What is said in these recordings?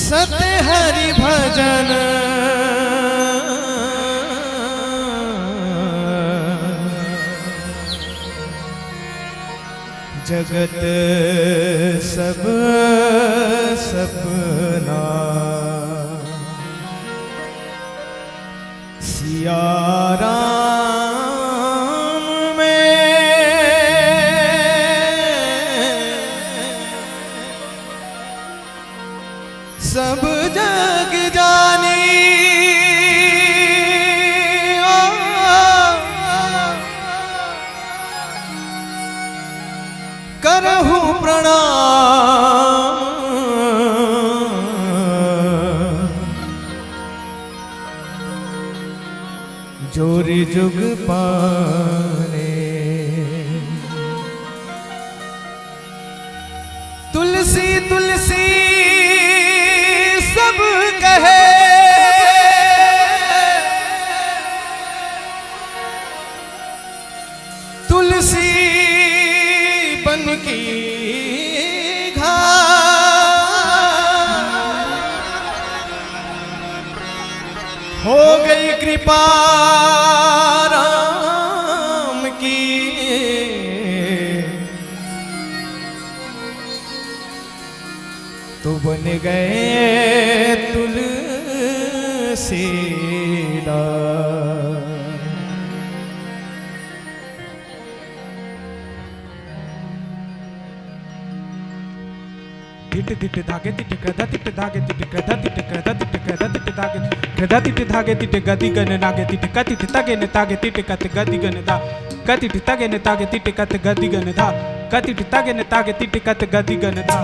सत्य हरि भजन जगत सब सपना सिया राम में सब जग जानी करहूं प्रणाम जोरी जुग पाने तुलसी तुलसी सब कहे तुलसी बन की हो गई कृपा राम की तो बन गए तुलसीदास। तिट तिट धागे तिट गदा तिट धागे तिट गदा तिट गदा तिट गदा तिट धागे गदा तिट धागे तिट गदी गन नागे तिट कतिट तगे न तागे तिट कत गदी गन दा कतिट तगे न तागे तिट कत गदी गन दा कतिट तगे न तागे तिट कत गदी गन दा।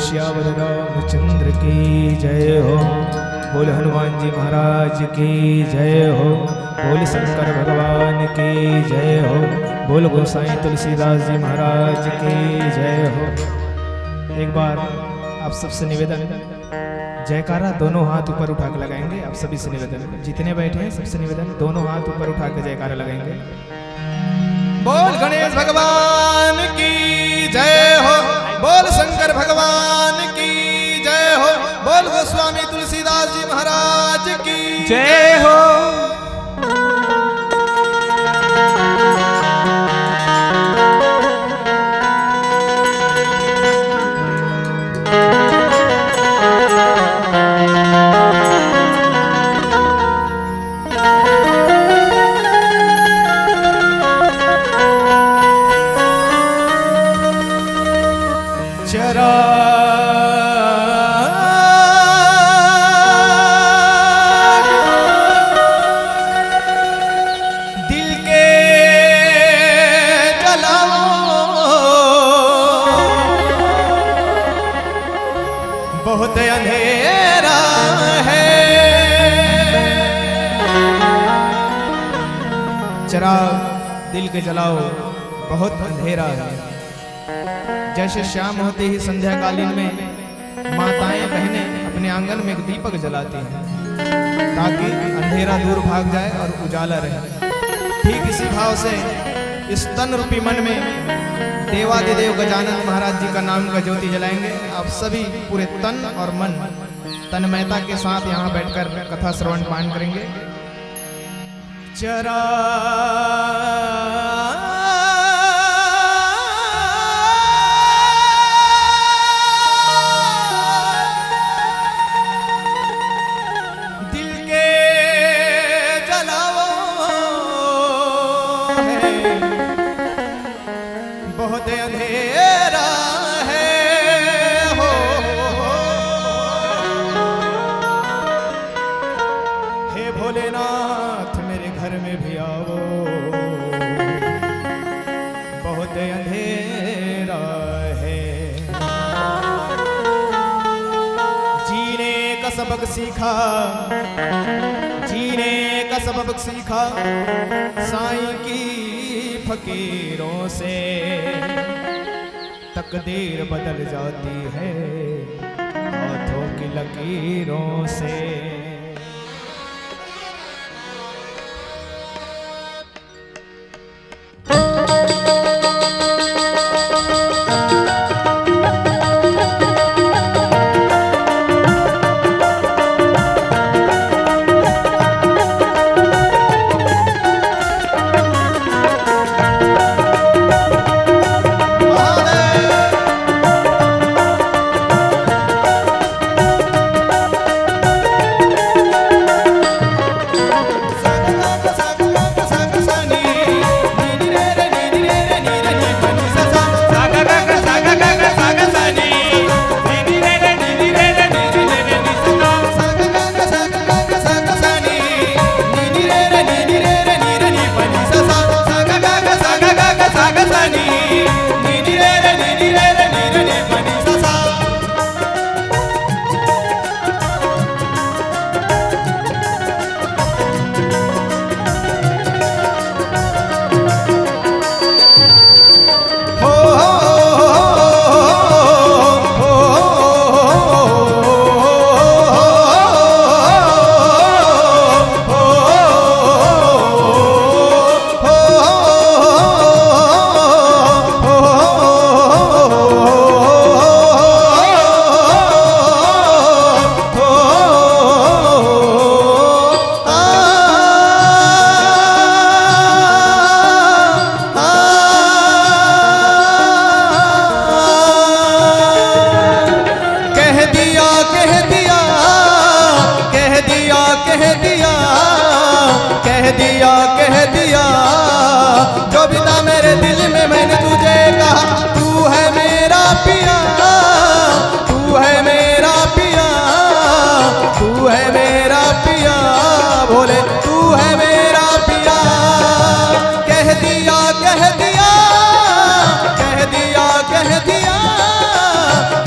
सियावर रामचंद्र की जय हो। बोल हनुमान जी महाराज की जय हो। बोल शंकर भगवान की जय हो। बोल गोसाई तुलसीदास जी महाराज की जय हो। एक बार आप सबसे निवेदन, जयकारा दोनों हाथ ऊपर उठा के लगाएंगे। आप सभी से निवेदन, जितने बैठे हैं सबसे निवेदन, दोनों हाथ ऊपर उठा के जयकारा लगाएंगे। बोल गणेश भगवान की जय हो। बोल शंकर भगवान की जय हो। बोल गोस्वामी तुलसीदास जी महाराज की जय हो। बहुत अंधेरा है। चिराग दिल के जलाओ, बहुत अंधेरा है। जैसे शाम होते ही संध्याकालीन में माताएं बहनें अपने आंगन में एक दीपक जलाती हैं ताकि अंधेरा दूर भाग जाए और उजाला रहे। ठीक इसी भाव से इस तन रूपी मन में देवादिदेव गजानन महाराज जी का नाम का ज्योति जलाएंगे। आप सभी पूरे तन और मन तन्मयता के साथ यहाँ बैठकर कथा श्रवण पान करेंगे। चरा दिल के जलाओ है, बहुत अंधेरा है हो। हे भोलेनाथ मेरे घर में भी आओ, बहुत अंधेरा है। जीने का सबक सीखा, जीने का सबक सीखा साईं की फकीरों से। तकदीर बदल जाती है हाथों की लकीरों से। कह दिया जो भी था मेरे दिल में, मैंने तुझे कहा तू है मेरा पिया, तू है मेरा पिया, तू है मेरा पिया, बोले तू है मेरा पिया। कह दिया कह दिया कह दिया कह दिया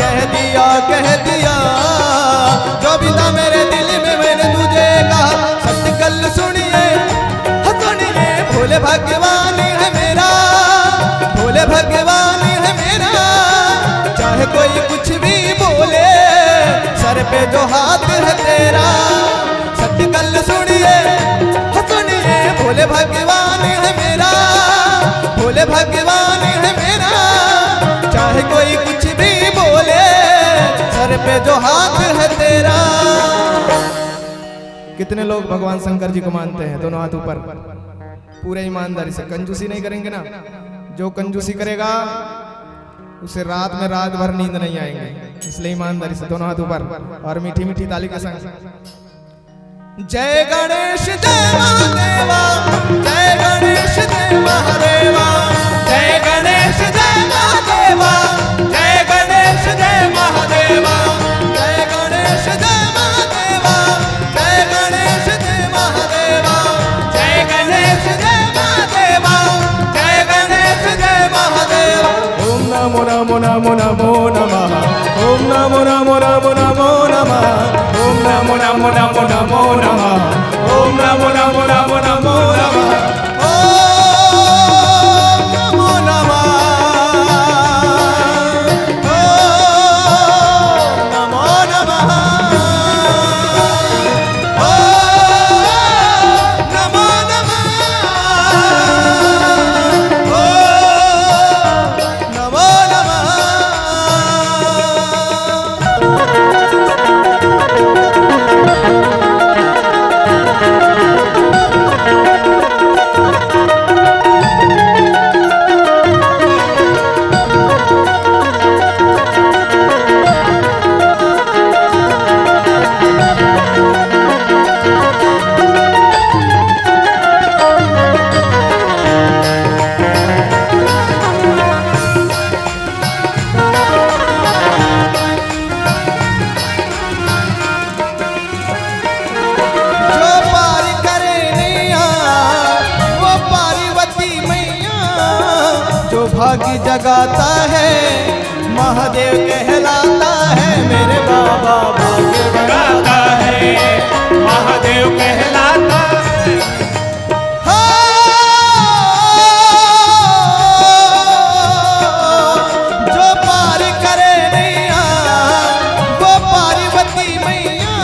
कह दिया कह दिया, जो भी था मेरे दिल में मैंने तुझे कहा। सत्य कल सुनिए सुनिए, भोले भगवान है मेरा, भोले भगवान है मेरा। चाहे कोई कुछ भी बोले, सर पे जो हाथ है तेरा। सत्य कल सुनिए सुनिए, भोले भगवान है मेरा, भोले भगवान है मेरा। चाहे कोई कुछ भी बोले, सर पे जो हाथ है तेरा। कितने लोग भगवान शंकर जी को मानते हैं? दोनों हाथ ऊपर, पूरे ईमानदारी से। कंजूसी नहीं करेंगे ना। जो कंजूसी करेगा उसे रात में रात भर नींद नहीं आएंगे। इसलिए ईमानदारी से दोनों हाथ ऊपर और मीठी मीठी ताली के संग। जय गणेश जय महादेवा, जय गणेश जय महादेवा, जय गणेश जय महादेवा, जय गणेश जय महादेवा, जय गणेश जय महादेवा, जय गणेश जय महादेवा, जय गणेश जय महादेवा, जय गणेश जय महादेवा। ओम नमो नमो नमो नमो नमः, ओम नमो नमो नमो नमो नमः, ओम नमो नमो नमो नमो नमः, ओम नमो नमो नमो नमो नमः, ओम नमो नमः, ओम नमो नमः, ओम नमो नमः, ओम नमो नमः। भागी जगाता है, महादेव कहलाता है। मेरे बाबा भाग्य जगाता है, महादेव कहलाता है। जो पार करे नैया वो पार्वती मैया,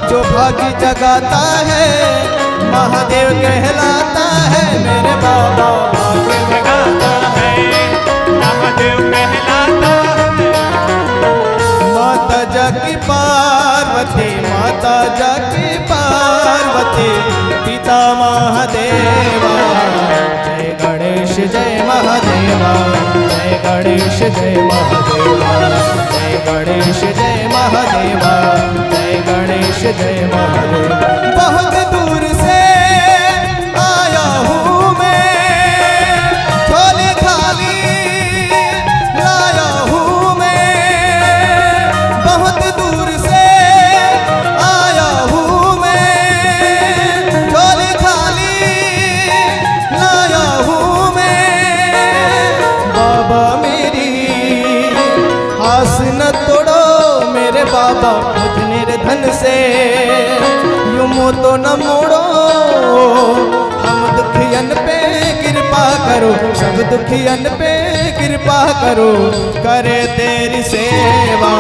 जो भागी जगाता है, महादेव कहलाता है। मेरे बाबा भाग्य जगाता है, महादेव कहलाता है। माता जाकी पार्वती, माता जाकी पार्वती, पिता महादेवा। जय गणेश जय महादेवा, जय गणेश जय महादेवा, जय गणेश जय महादेवा, जय गणेश जय महादेवा। बहुत दूर से आया हूँ मैं, झोली थाली लाया हूँ मैं। बहुत दूर से आया हूँ मैं, झोली थाली लाया हूँ मैं। बाबा मेरी आस न तोड़ो, मेरे बाबा मुझ निर्धन से यूं तो न मोड़ो। हम दुखियन पे कृपा करो, सब दुखियन पे कृपा करो, करे तेरी सेवा।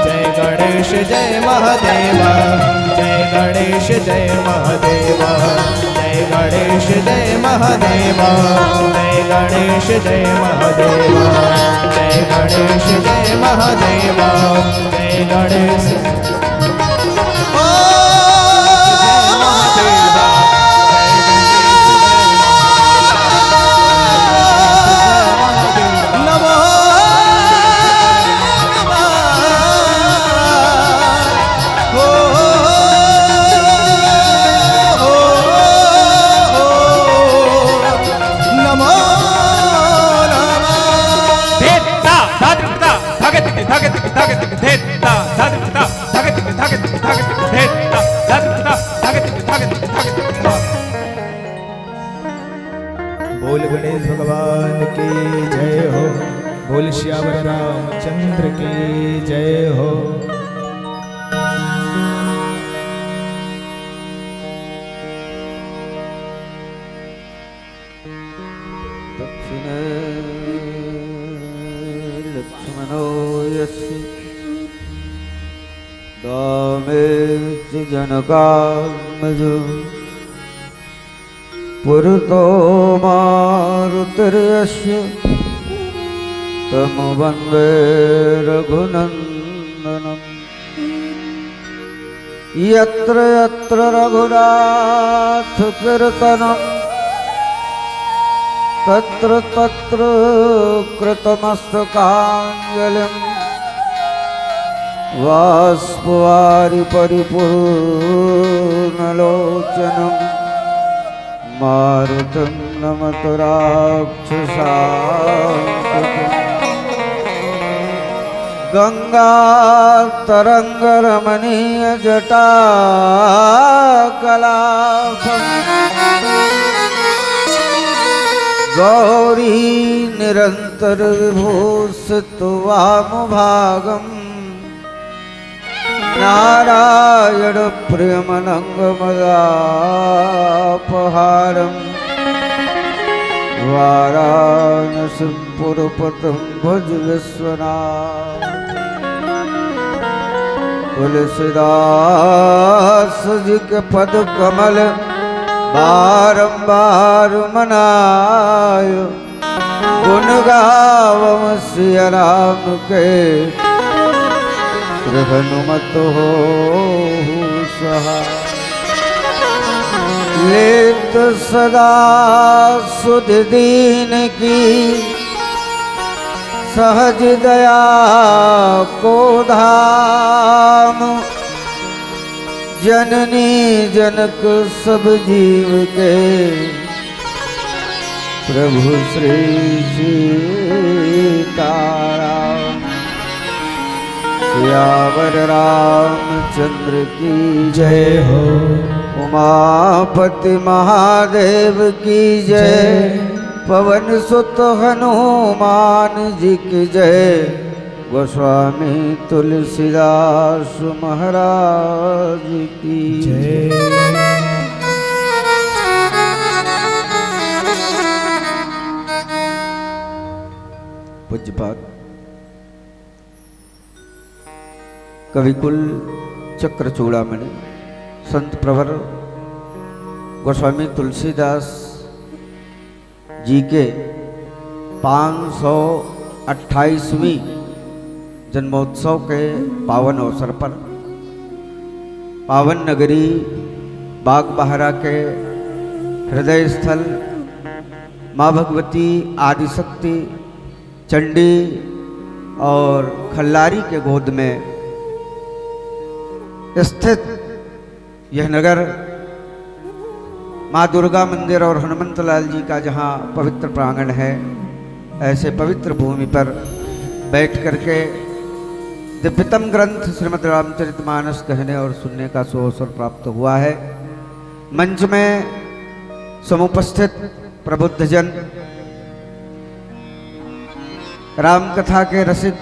जय गणेश जय महादेवा, जय गणेश जय महादेवा, जय गणेश जय महादेवा, जय गणेश जय महादेवा, जय गणेश जय महादेवा, जय गणेश। बोल गणेश भगवान की जय हो, बोल श्यावर रामचंद्र की जय हो। दक्षिणे लक्ष्मणो यस्य दामे च जनकात्मजो पुरतो मारुतिर्यस्य तं वन्दे रघुनन्दनम्। यत्र यत्र रघुनाथ कीर्तनम् तत्र तत्र कृतमस्तकाञ्जलिं बाष्पवारि परिपूर्णलोचनं मारुतं नमत राक्षसान्तकम्। गंगातरंगरमणीय जटाकलापम् गौरी निरंतर विभूषित वामभागम् नारायण प्रियमनंगमदापहारम् वाराणसीपुरपतं भज विश्वनाथ। तुलसीदास जी के पद कमल बारंबार मनाय गुण गावम सिया राम के श्री हनुमत हो सहाय। लेत सदा सुध दीन की सहज दया को धाम जननी जनक सब जीव के प्रभु श्री सीताराम। सियावर रामचंद्र की जय हो। उमापति महादेव की जय। पवन सुत हनुमान जी की जय। गोस्वामी तुलसीदास महाराज की जय। पूज्यपाद कविकुल चक्रचूड़ामणि संत प्रवर गोस्वामी तुलसीदास जी के 528वीं जन्मोत्सव के पावन अवसर पर पावन नगरी बागबाहरा के हृदय स्थल माँ भगवती आदिशक्ति चंडी और खल्लारी के गोद में स्थित यह नगर माँ दुर्गा मंदिर और हनुमंत लाल जी का जहाँ पवित्र प्रांगण है, ऐसे पवित्र भूमि पर बैठ करके दिव्यतम ग्रंथ श्रीमद् रामचरितमानस कहने और सुनने का सुअवसर प्राप्त हुआ है। मंच में समुपस्थित प्रबुद्धजन, राम कथा के रसिक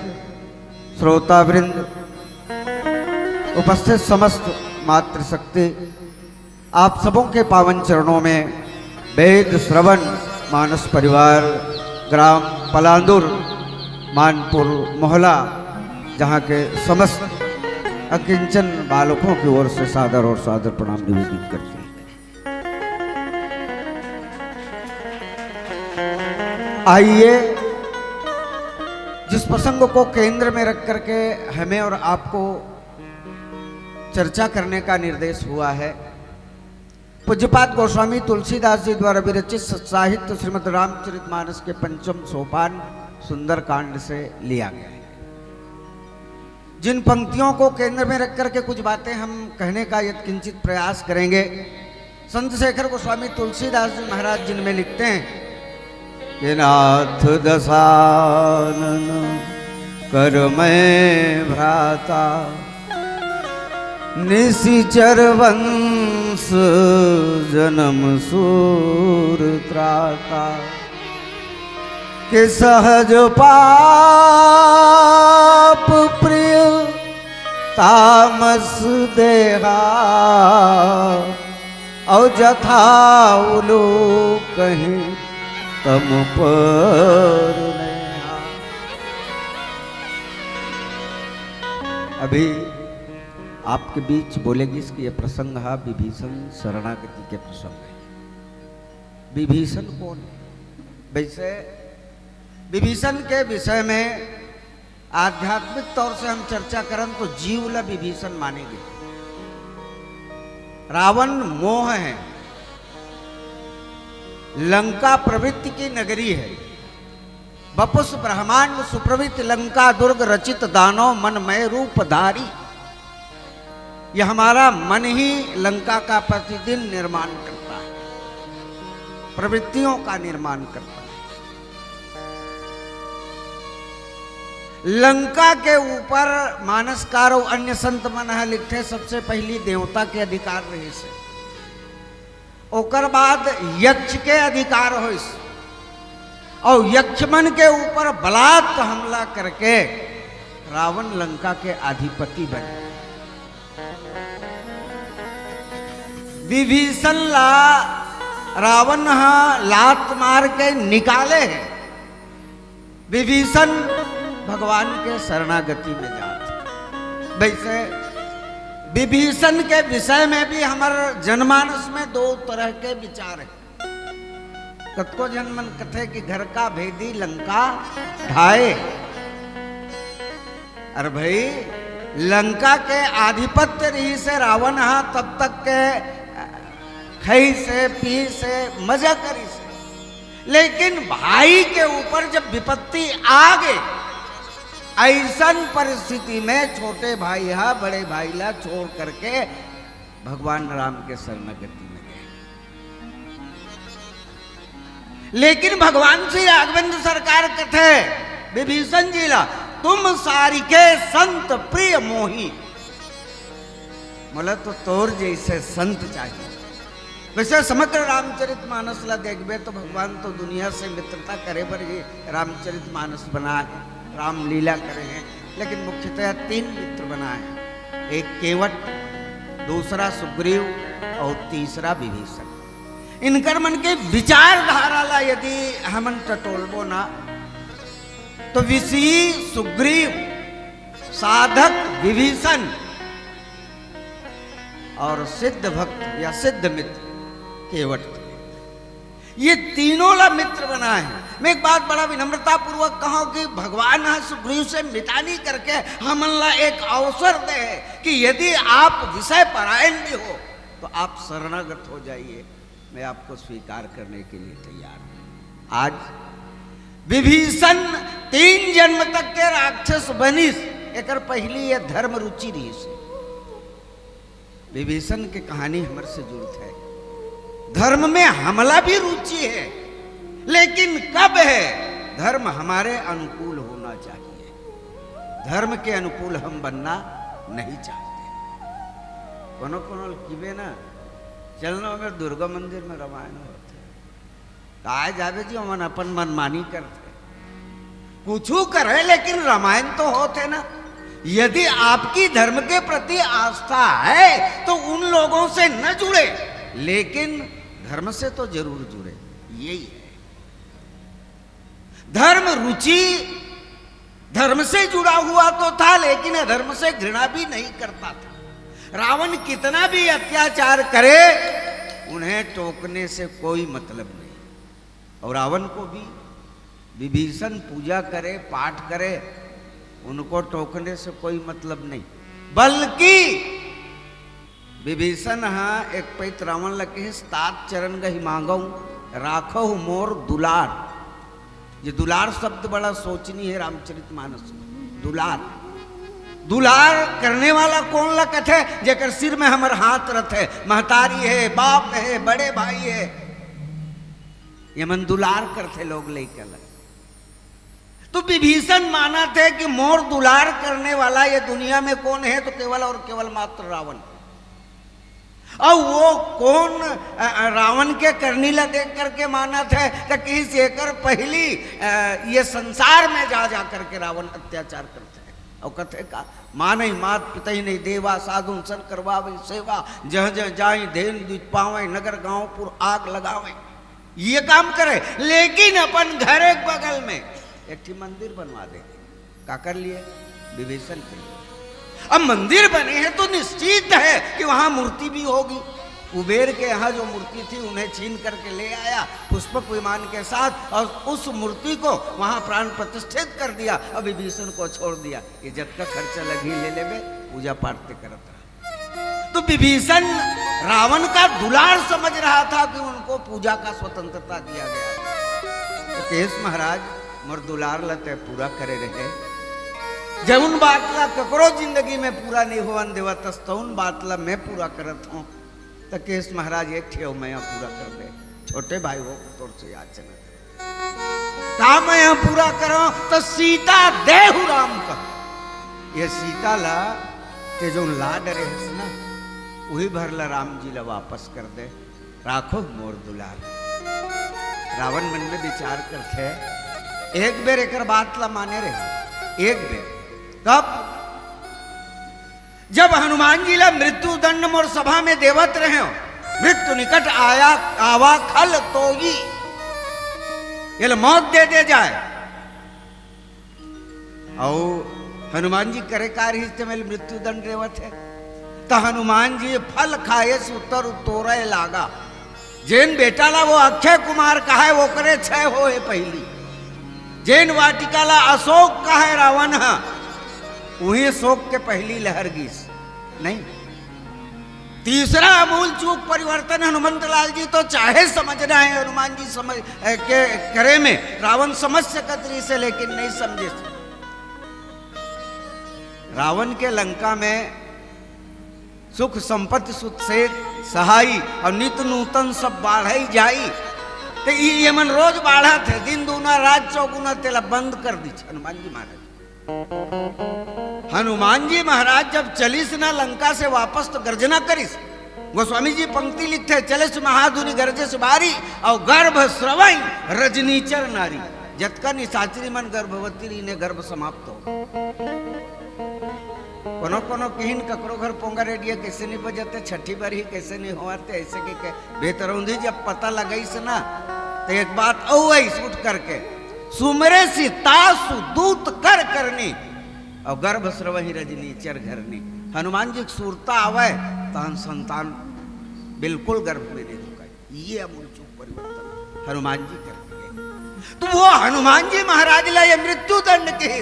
श्रोतावृंद, उपस्थित समस्त मातृशक्ति, आप सबों के पावन चरणों में वेद श्रवण मानस परिवार ग्राम पलांदुर मानपुर मोहल्ला जहाँ के समस्त अकिंचन बालकों की ओर से सादर और सादर प्रणाम निवेदित करते हैं। आइए जिस प्रसंग को केंद्र में रख करके हमें और आपको चर्चा करने का निर्देश हुआ है, पूज्यपाद गोस्वामी तुलसीदास जी द्वारा विरचित सत्साहित्य श्रीमद् रामचरितमानस के पंचम सोपान सुंदर कांड से लिया गया है। जिन पंक्तियों को केंद्र में रख करके कुछ बातें हम कहने का यत्किंचित प्रयास करेंगे, संत शेखर गोस्वामी तुलसीदास जी महाराज जिनमें लिखते हैं कि नाथ दशानन कर मैं भ्राता निशिचर वंश जन्म सूर त्राता कि सहज पाप प्रिय तामस देहा और जथा उलो कहीं तम पर नेहा। अभी आपके बीच बोलेगी इसकी यह प्रसंग है विभीषण शरणागति के प्रसंग है। विभीषण कौन है? वैसे विभीषण के विषय में आध्यात्मिक तौर से हम चर्चा करें तो जीवला विभीषण मानेंगे। रावण मोह है, लंका प्रवृत्ति की नगरी है, बपुस ब्रह्मांड सुप्रवृत्ति लंका दुर्ग रचित दानव मनमय रूपधारी। यह हमारा मन ही लंका का प्रतिदिन निर्माण करता है, प्रवृत्तियों का निर्माण करता है। लंका के ऊपर मानसकार और अन्य संत मन लिखते सबसे पहली देवता के अधिकार रहे से, ओकर बाद यक्ष के अधिकार हो, और यक्षमन के ऊपर बलात् हमला करके रावण लंका के अधिपति बने। विभीषण ला रावण लात मार के निकाले हैं। विभीषण भगवान के शरणागति में जाते। वैसे विभीषण के विषय में भी हमारे जनमानस में दो तरह के विचार हैं। कतको जनमन कथे कि घर का भेदी लंका ढाए। अरे भाई लंका के आधिपत्य रही से रावण तब तक के खई से पी से मजा करी से, लेकिन भाई के ऊपर जब विपत्ति आ गई ऐसन परिस्थिति में छोटे भाई बड़े भाई ला छोड़ करके भगवान राम के शरणागति में गए। लेकिन भगवान श्री राघवेंद्र सरकार कथे विभीषण जी ला तुम सारी के संत प्रिय मोही। बोला तो तोर जैसे संत चाहिए। वैसे समग्र रामचरितमानस ला देखबे तो भगवान तो दुनिया से मित्रता करे पर ही रामचरितमानस बना है, रामलीला करे हैं, लेकिन मुख्यतः 3 मित्र बनाए हैं। एक केवट, दूसरा सुग्रीव और तीसरा विभीषण। इनकर मन के विचारधारा ला यदि हमन टटोलबो ना तो विषी सुग्रीव, साधक विभीषण और सिद्ध भक्त या सिद्ध मित्र केवट, ये तीनों ला मित्र बनाए हैं। मैं एक बात बड़ा विनम्रता पूर्वक कहूं कि भगवान सुग्रीव से मितानी करके हमन ला एक अवसर दे कि यदि आप विषय परायण भी हो तो आप शरणागत हो जाइए, मैं आपको स्वीकार करने के लिए तैयार हूं। आज विभीषण 3 जन्म तक के राक्षस बनिस, एक पहली ये धर्म रुचि रही से। विभीषण की कहानी हमारे से जुड़त है। धर्म में हमला भी रुचि है, लेकिन कब है? धर्म हमारे अनुकूल होना चाहिए, धर्म के अनुकूल हम बनना नहीं चाहते। कोनो कोनो किबे ना चलना में दुर्गा मंदिर में रामायण होते काय जावे जी हम अपन मनमानी करते कुछ करे, लेकिन रामायण तो होते ना। यदि आपकी धर्म के प्रति आस्था है तो उन लोगों से न जुड़े, लेकिन धर्म से तो जरूर जुड़े। यही है धर्म। रुचि धर्म से जुड़ा हुआ तो था, लेकिन धर्म से घृणा भी नहीं करता था। रावण कितना भी अत्याचार करे उन्हें टोकने से कोई मतलब नहीं, और रावण को भी विभीषण पूजा करे पाठ करे उनको टोकने से कोई मतलब नहीं। बल्कि विभीषण एक पैत रावण लगे 7 चरण गही मांगऊ राखो मोर दुलार। ये दुलार शब्द बड़ा सोचनी है रामचरितमानस में। दुलार दुलार करने वाला कौन ला कथे? जेकर सिर में हमर हाथ रथ है, महतारी है, बाप है, बड़े भाई है, ये मन दुलार करते लोग लेकर। तो विभीषण माना थे कि मोर दुलार करने वाला ये दुनिया में कौन है? तो केवल और केवल मात्र रावण। और वो कौन रावण के करनीला देख करके माना थे तो किस एकर पहली ये संसार में जा जा करके रावण अत्याचार करते हैं और कथे का माँ नहीं मात पिता ही नहीं देवा साधु सर करवावे सेवा जह जह जाए धेन दूध पावे नगर गांवपुर आग लगावे ये काम करे, लेकिन अपन घर एक बगल में एक ही मंदिर बनवा देंगे। क्या कर लिए? विभीषण के लिए। अब मंदिर बने हैं तो निश्चित है कि वहां मूर्ति भी होगी। कुबेर के यहाँ जो मूर्ति थी उन्हें छीन करके ले आया पुष्पक विमान के साथ और उस मूर्ति को वहां प्राण प्रतिष्ठित कर दिया और विभीषण को छोड़ दिया। इज्जत का खर्चा लगी ले ले में पूजा पाठ करता रहा। तो विभीषण रावण का दुलार समझ रहा था कि उनको पूजा का स्वतंत्रता दिया गया। तो केश महाराज मोर दुलार लते पूरा करे रहे। जब उन बातला ककरो जिंदगी में पूरा नहीं होवन देवा तस्तौन बातला मैं पूरा करत हूँ। तो केश महाराज एक ठेव मैं यहाँ पूरा कर दे। छोटे भाई हो तोर से याचना का मैं यहाँ पूरा करो तो सीता देहु राम का। ये सीता ला के जो ला डरे है ना वही भरला राम जी ला वापस कर दे। राखो मोर दुलार। रावण मन में विचार करते एक बेर एक बात ला माने रहे। एक बेर कब? जब हनुमान जी ला मृत्यु दंड मोर सभा में देवत रहे हो, मृत्यु निकट आया आवा खल तो ही ये मौत दे दे जाए और हनुमान जी करे कार्य में मृत्यु दंड देवत है। तो हनुमान जी फल खाए सुतर उतोरे लागा। जैन बेटा ला वो अक्षय कुमार का है वो करे छह हो है पहली। जैन वाटिका ला अशोक का है रावण है वही शोक के पहली लहर गीस नहीं। तीसरा अमूल चूक परिवर्तन हनुमंत लाल जी तो चाहे समझना है हनुमान जी समझ के करे में रावण समझ सकत से लेकिन नहीं समझे। रावण के लंका में सुख संपत्ति सुख से सहाई और नित नूतन सब बाढ़ जाई। तो ये मन रोज बाढ़ा थे दिन दूना रात चौगुना तेला बंद कर दी हनुमान जी महाराज। हनुमान जी महाराज जब चलिस ना लंका से वापस तो गर्जना करिस। गोस्वामी जी पंक्ति लिखते चले महाधुनि गर्जे से बारी और गर्भ स्रवई रजनीचर नारी। जतका निशाचरी मन गर्भवती ने गर्भ समाप्त हो। कोनो कोनो किहिन ककरो घर पोंगा रेडियो कैसे नहीं बजते छठी बार ही कैसे नहीं होते ऐसे के बेतरौंधी जब पता लगाई से ना तो एक बात औस उठ करके सुमरे सी तासु दूत कर करनी और गर्भ स्रवही रजनी चर घरनी। हनुमान जी सूरता आवे तहन संतान बिल्कुल गर्भ में नहीं रुका। ये अमूल चूक परिवर्तन हनुमान जी कर दिए। तो वो हनुमान जी महाराज ला ये मृत्यु दंड के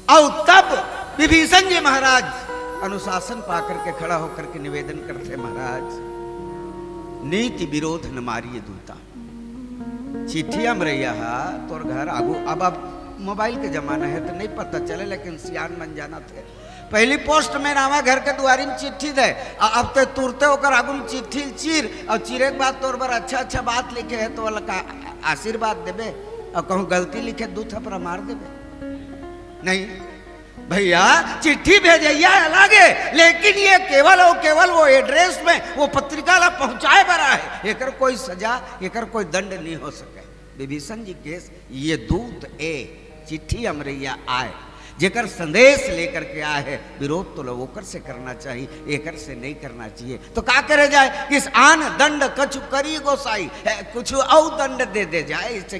और तब विभीषण जी महाराज अनुशासन पाकर के खड़ा होकर के निवेदन करते महाराज नीति विरोध न मारिए दूता। चिट्ठिया मरैया तोर घर आगू। अब मोबाइल के जमाना है तो नहीं पता चले लेकिन सियान बन जाना थे। पहली पोस्ट में आवा घर के दुआरी में चिट्ठी दे अब तो तुरते होकर आगू में चिट्ठी चीर और चीरे के बाद तोर पर अच्छा अच्छा बात लिखे है तो वाला आशीर्वाद देवे और कहूँ गलती लिखे दू थपड़ा मार देवे। नहीं भैया चिट्ठी भेजैया अलग है लेकिन ये केवल और केवल वो एड्रेस में वो पत्रिका ला पहुंचाए बरा है। एकर कोई सजा एकर कोई दंड नहीं हो सके। विभीषण जी केस ये दूत ए चिट्ठी अमरैया आए जेकर संदेश लेकर के आए है विरोध तो लोकर से करना चाहिए एकर से नहीं करना चाहिए। तो क्या करे जाए किस आन दंड कछु करी गोसाई कुछ और दंड दे दे जाए इससे।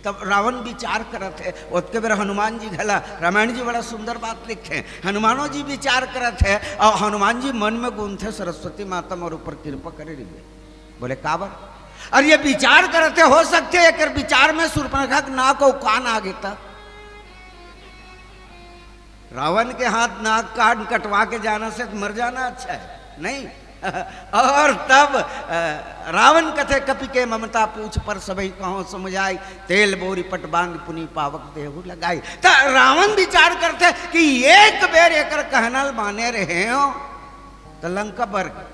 तब रावण विचार करत है उसके बेर हनुमान जी घला रामायण जी बड़ा सुंदर बात लिखे हनुमानो जी विचार करत है और हनुमान जी मन में गुंथे सरस्वती माता और ऊपर कृपा करे रही। बोले काबर और ये विचार करते हो सकते एक विचार में सूर्पनखा नाक और कान आ गया। रावण के हाथ नाक कान कटवा के जाना से मर जाना अच्छा है नहीं। और तब रावण कथे कपि के ममता पूछ पर सबई कहो समझाई तेल बोरी पट बांध पुनी पावक देहु लगाई। तो रावण विचार करते कि एक बेर एकर कहनल माने रहे हो तो लंका बर्ग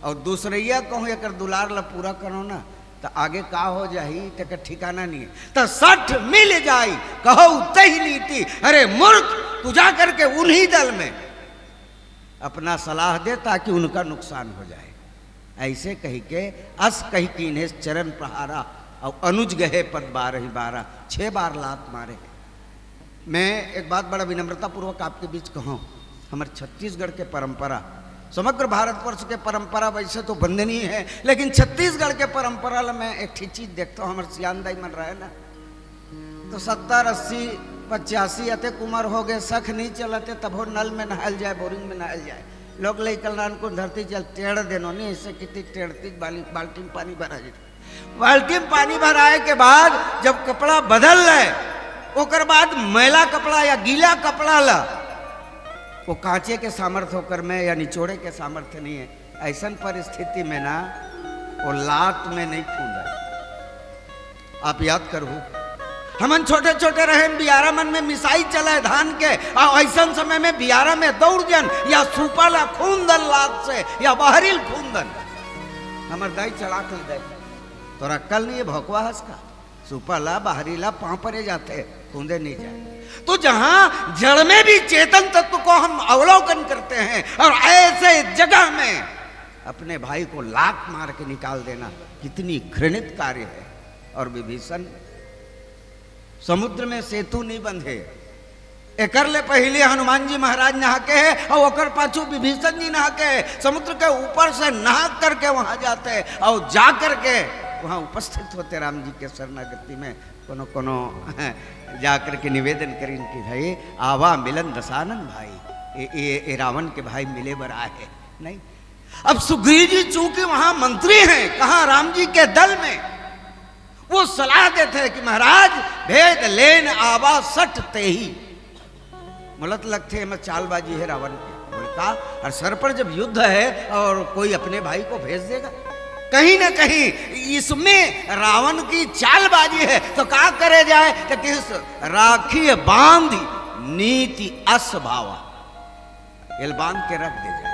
और दूसरैया कहूँ एकर दुलार ला पूरा करो ना तो आगे का हो जाही तक ठिकाना नहीं है। तो 60 मिल जाई कहो तही नीति। अरे मूर्ख तू जा करके उन्हीं दल में अपना सलाह दे ताकि उनका नुकसान हो जाए। ऐसे कही के अस कही कीन्हे चरण प्रहारा और अनुज गहे पद 12 6 बार लात मारे। मैं एक बात बड़ा विनम्रता पूर्वक आपके बीच कहूँ, हमारे छत्तीसगढ़ के परंपरा, समग्र भारतवर्ष के परंपरा वैसे तो बंधनीय है, लेकिन छत्तीसगढ़ के परंपरा में एक ठीक चीज देखता हूँ। हमारे सियानदाई मन रहा है ना, तो 70 80 85 अतक उम्र हो गए, सख नहीं चलते, तब हो नल में नहाल जाए, बोरिंग में नहाल जाए। लोग ले कल्याण को धरती चल टेढ़ देनो नहीं, इससे कितनी टेढ़ती बाल्टी में पानी भरा जाए। बाल्टी में पानी भराए के बाद जब कपड़ा बदल रहे, ओकर बाद मैला कपड़ा या गीला कपड़ा ला, वो कांचे के सामर्थ्य होकर में या निचोड़े के सामर्थ्य नहीं है, ऐसा परिस्थिति में ना वो लात में नहीं फूंदा। आप याद करो, हमन छोटे छोटे रहे, बियारा मन में मिसाई चले धान के, और ऐसा समय में बियारा में दौड़ जन या सूपाला खून दल लात से या बाहरिल खून दल, हमार दाई चढ़ा कर दे तोरा कल नहीं भौकवा हंस का सुपाला बाहरीला पांव परे जाते, खूंदे नहीं जाए। तो जहां जड़ में भी चेतन तत्व को हम अवलोकन करते हैं, और ऐसे जगह में अपने भाई को लात मार के निकाल देना कितनी घृणित कार्य है। और विभीषण समुद्र में सेतु नहीं बंधे, एकर ले पहले हनुमान जी महाराज नहा के है, और ओकर पाछू विभीषण जी नहा के है। समुद्र के ऊपर से नहा करके वहां जाते और जा करके वहां उपस्थित होते राम जी के शरणागति में। कोनो कोनो जाकर के निवेदन करें कि भाई आवा मिलन दसानन भाई, ये रावण के भाई मिले बर आए नहीं। अब सुग्रीव जी चूंकि वहां मंत्री हैं, कहा राम जी के दल में, वो सलाह देते हैं कि महाराज भेद लेन आवा सट ते ही, मुलत लगते हैं चालबाजी है रावण के। बोले कहा, और सर पर जब युद्ध है और कोई अपने भाई को भेज देगा, कहीं ना कहीं इसमें रावण की चालबाजी है, तो क्या करे जाए, तो किस राखी बांध नीति असभावा, ये बांध के रख दे जाए।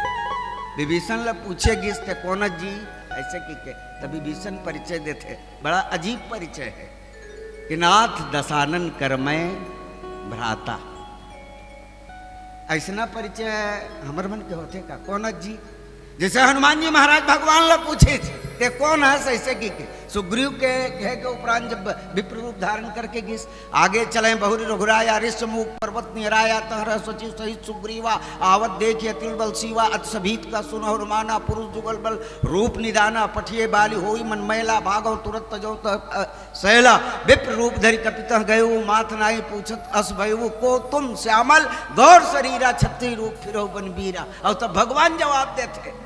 विभीषण ला पूछे गिसते कौन जी ऐसे की के, तभी विभीषण परिचय देते, बड़ा अजीब परिचय है कि नाथ दसानन करमय भ्राता। ऐसा परिचय हमर मन के होते का कौन जी, जैसे हनुमान जी महाराज भगवान ला पूछे ते कौन है, ऐसे की के सुग्रीव के कहे के उपरांत जब विप्र रूप धारण करके गिस आगे चले, बहुरी रघुराया ऋषमुख पर्वत निराया तहरा सचिव सहित सुग्रीवा, आवत देखिए तिलबल शिवा, अत सभीत का सुनो हनुमाना, पुरुष जुगल बल रूप निदाना, पठिए बाली होई मन मैला, भागो तुरंत तजो सैला, विप्र रूप धरि कपित गयो, माथ नाई पूछत अस भयउ, को तुम श्यामल गौर शरीरा, छत्री रूप फिरो बन बीरा। और तब भगवान जवाब देते,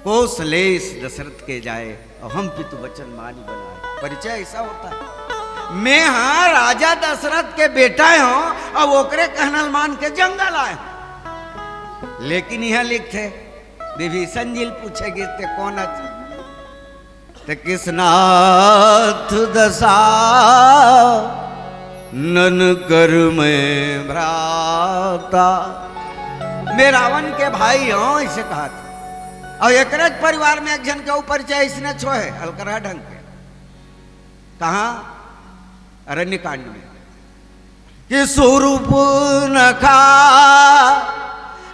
कोसलेश दशरथ के जाए और हम पितु वचन मानी बनाए। परिचय ऐसा होता है, मैं हाँ राजा दशरथ के बेटा हूं और ओकरे कहनल मान के जंगल आए, लेकिन यह लिखते विभीषण जी पूछेगी ते कौन ते किसनाथ दशा नन कर में भ्राता, मैं रावण के भाई हूं इसे कहा था। और एक परिवार में एक जन के ऊपर चाहे इसने छोए हलकरा ढंग के, कहा अरण्य कांड में कि स्वरूप नखा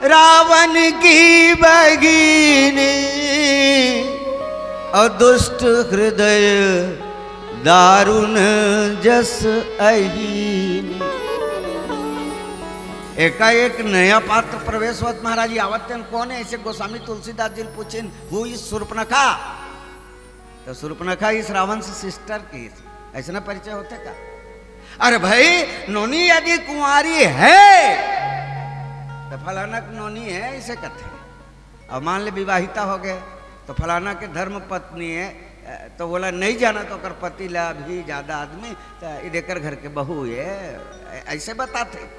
रावण की बगीनी, और दुष्ट हृदय दारुण जस अहीनी। एकाएक नया पात्र प्रवेश हुआ, महाराज आवत्यन कौन है, ऐसे गोस्वामी तुलसीदास जी पूछें हु इज शूर्पणखा, तो शूर्पणखा इस रावण से सिस्टर की, ऐसा ना परिचय होते का। अरे भाई नोनी यदि कुंवारी है तो फलाना नोनी है इसे कहते हैं, और मान ले विवाहिता हो गए तो फलाना के धर्म पत्नी है, तो बोला नहीं जाना तो कर पति ला भी ज्यादा आदमी तो देकर घर के बहू है, ऐसे बताते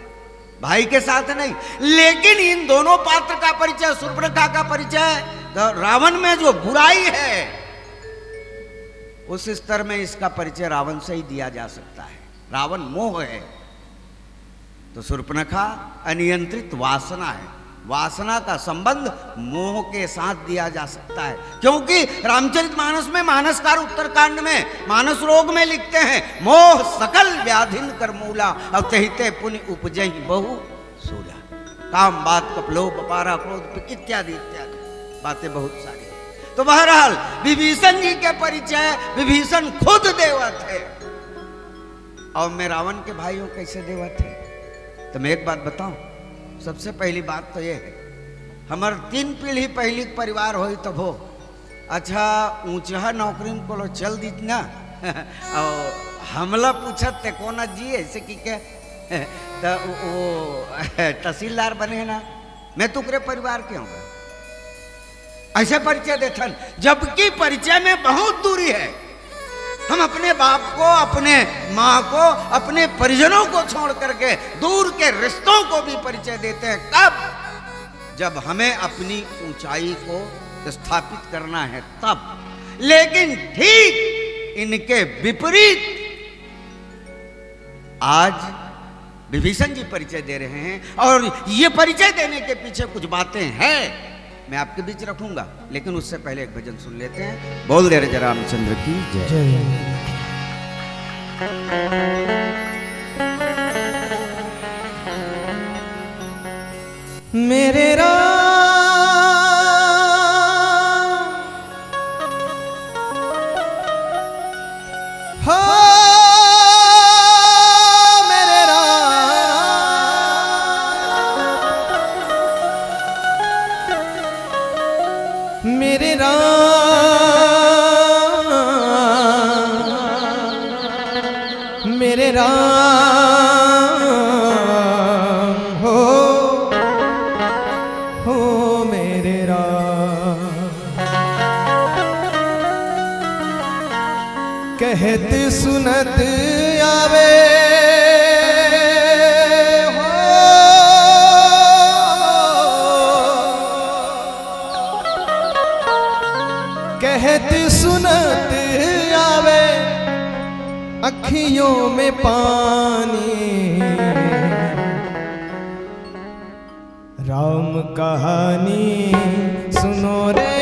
भाई के साथ नहीं। लेकिन इन दोनों पात्र का परिचय, शूर्पणखा का परिचय, तो रावण में जो बुराई है उस स्तर में इसका परिचय रावण से ही दिया जा सकता है। रावण मोह है, तो शूर्पणखा अनियंत्रित वासना है, वासना का संबंध मोह के साथ दिया जा सकता है। क्योंकि रामचरितमानस में मानसकार उत्तरकांड में मानस रोग में लिखते हैं, मोह सकल व्याधिन कर मूला, अब तहिते पुण्य उपजहि बहु सूला, काम बात कपलोभ पारा क्रोध इत्यादि इत्यादि। बातें बहुत सारी हैं। तो बहरहाल विभीषण जी के परिचय विभीषण खुद देवा थे, और मैं रावण के भाइयों कैसे देवा थे। तो मैं एक बात बताऊं, सबसे पहली बात तो ये है, हमार 3 पीढ़ी पहली परिवार हो तब हो अच्छा ऊंचा नौकरी को लो चल दी ना और हमला पूछत ते कोना जी ऐसे की के तो वो तहसीलदार बने ना, मैं तुकरे परिवार के हूँ ऐसे परिचय देथन, जबकि परिचय में बहुत दूरी है। हम अपने बाप को, अपने माँ को, अपने परिजनों को छोड़ करके दूर के रिश्तों को भी परिचय देते हैं तब जब हमें अपनी ऊंचाई को स्थापित करना है तब। लेकिन ठीक इनके विपरीत आज विभीषण जी परिचय दे रहे हैं, और ये परिचय देने के पीछे कुछ बातें हैं मैं आपके बीच रखूंगा, लेकिन उससे पहले एक भजन सुन लेते हैं। बोल दे रहे रामचंद्र की जय। मेरे राम हो मेरे राम, मेरे राम, मेरे राम हो मेरे राम। कहत सुनत आवे हो कहत सुनत आवे अखियों में पानी, राम कहानी सुनो रे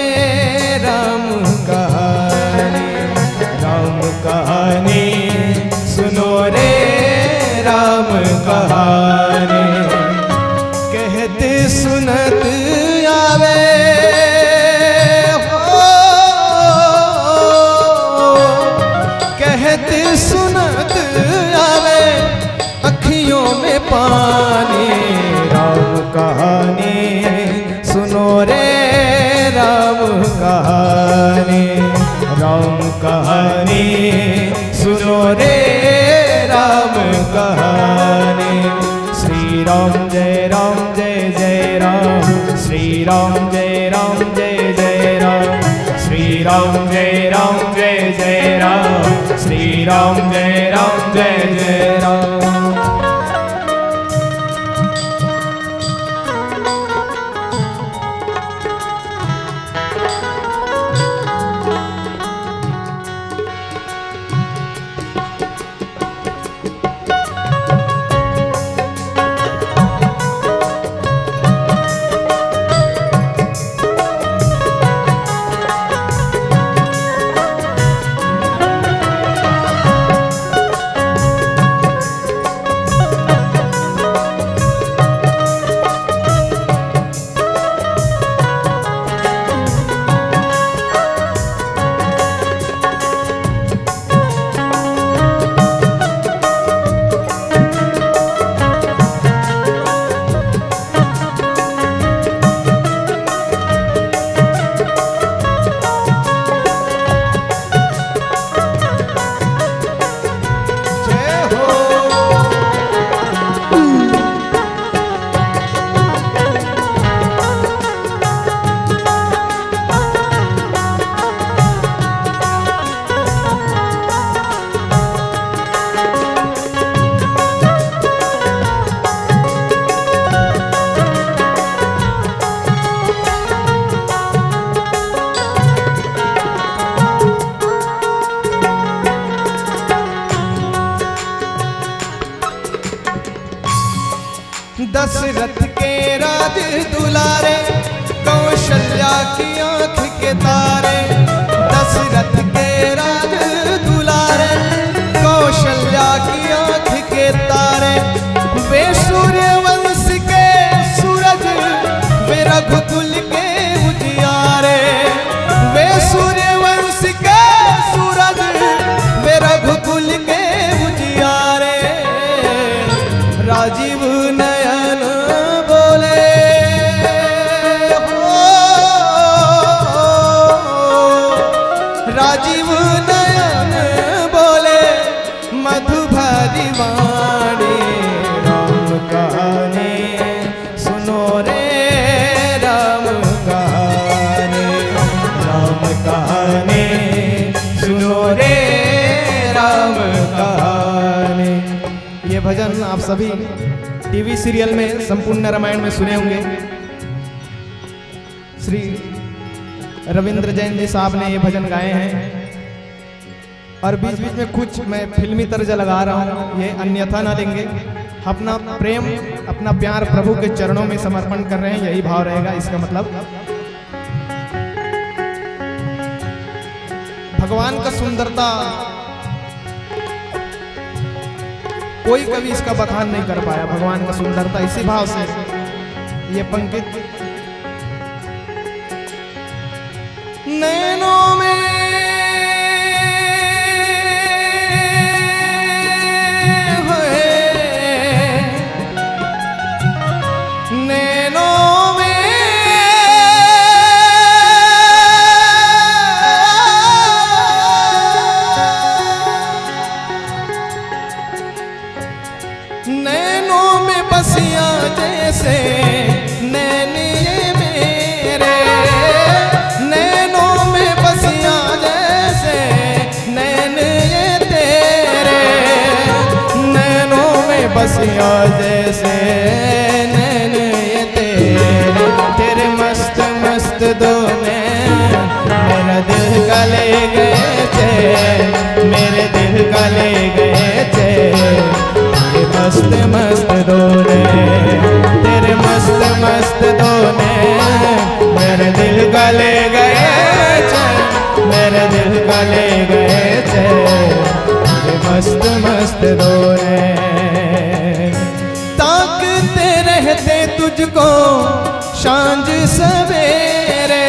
राम कहानी, राम कहानी सुनो रे राम कहानी। कहते सुनत आवे हो कहते सुनत आवे अखियों में पानी, राम कहानी सुनो रे राम कहानी, राम कहानी सुनो रे राम कहानी। श्री राम जय जय राम, श्री राम जय जय राम, श्री राम जय जय राम, श्री राम जय जय राम। दशरथ के राज दुलारे कौशल्या की आंख के तारे, दशरथ के राज दुलारे कौशल्या की आंख के तारे। वे सूर्य वंश के सूरज, वे रघुकुल के उजियारे। सभी टीवी सीरियल में संपूर्ण रामायण में सुने होंगे। श्री रविंद्र जैन जी साहब ने ये भजन गाए हैं और बीच बीच में कुछ मैं फिल्मी तर्ज लगा रहा हूँ, ये अन्यथा ना लेंगे। अपना प्रेम अपना प्यार प्रभु के चरणों में समर्पण कर रहे हैं, यही भाव रहेगा इसका मतलब। भगवान का सुंदरता कोई कभी इसका बखान नहीं कर पाया, भगवान का सुंदरता इसी भाव से ये पंक्ति नैनों में बसिया जैसे नैन ये तेरे तेरे मस्त मस्त दो नैन मेरा दिल का ले गए थे, मेरे दिल का ले गए थे। तेरे मस्त मस्त दो नैन तेरे मस्त मस्त दो नैन मेरे दिल का ले गए थे, मेरे दिल का ले गए थे। तेरे मस्त मस्त दो नैन रहते तुझको सांझ सवेरे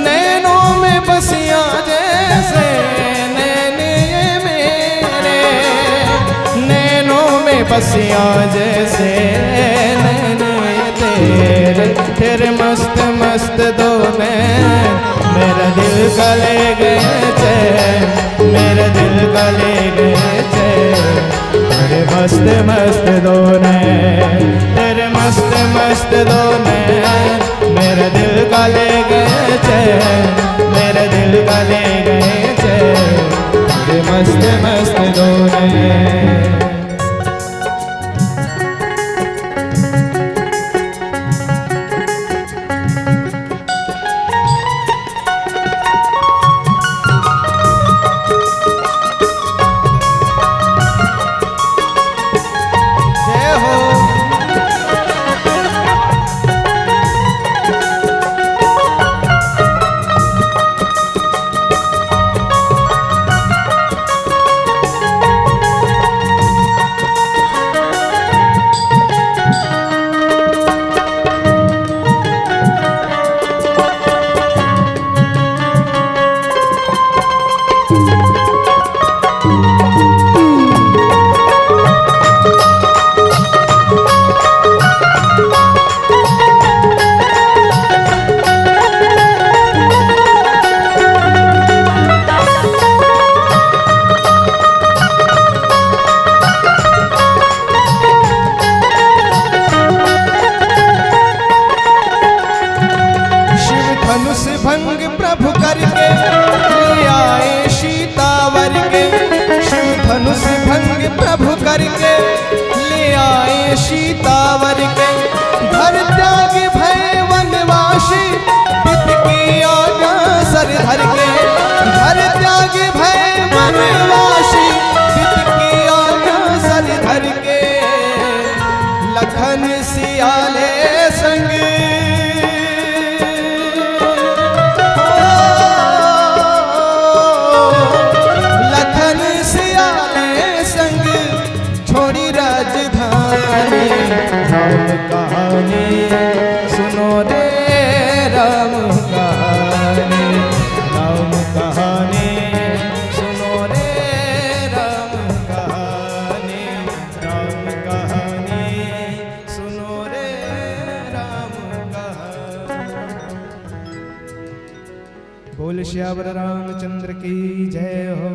नैनों में बसिया जैसे नैन ये मेरे नैनों में बसिया जैसे नैन ये तेरे तेरे मस्त मस्त दो नैन मेरा दिल का ले गए थे, मेरा दिल का ले गए थे। तेरे मस्त मस्त दो नैन तेरे मस्त मस्त दो नैन मेरे दिल का ले गए थे, मेरे दिल का ले गए थे। तेरे मस्त मस्त दो नैन बोल श्यावर रामचंद्र की जय हो।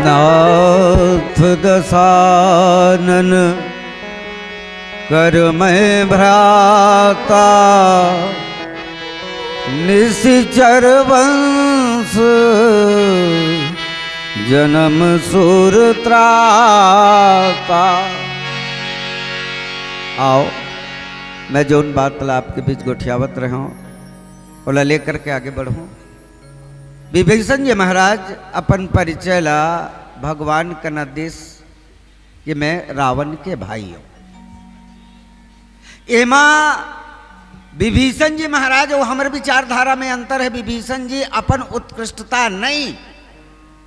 नाथ दसानन कर मैं भ्राता निशिचर वंश जन्म सुर त्राता। आओ मैं जो उन बात आपके बीच गोठियावत रहा हूं ओला लेकर के आगे बढ़ूं। विभीषण जी महाराज अपन परिचय ला भगवान का निर्देश कि मैं रावण के भाई हूं। एमा विभीषण जी महाराज वो हमारे विचारधारा में अंतर है। विभीषण जी अपन उत्कृष्टता नहीं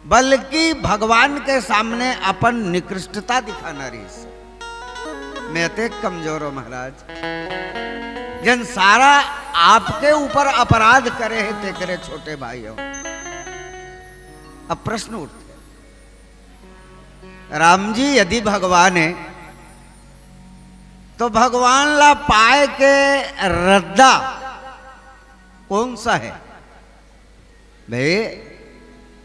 बल्कि भगवान के सामने अपन निकृष्टता दिखाना रही से। मैं अत्यंत कमजोर हूं महाराज, जन सारा आपके ऊपर अपराध करे है ते करे छोटे भाई हो। अब प्रश्न उठते, राम जी यदि भगवान है तो भगवान ला पाए के रद्दा कौन सा है भाई?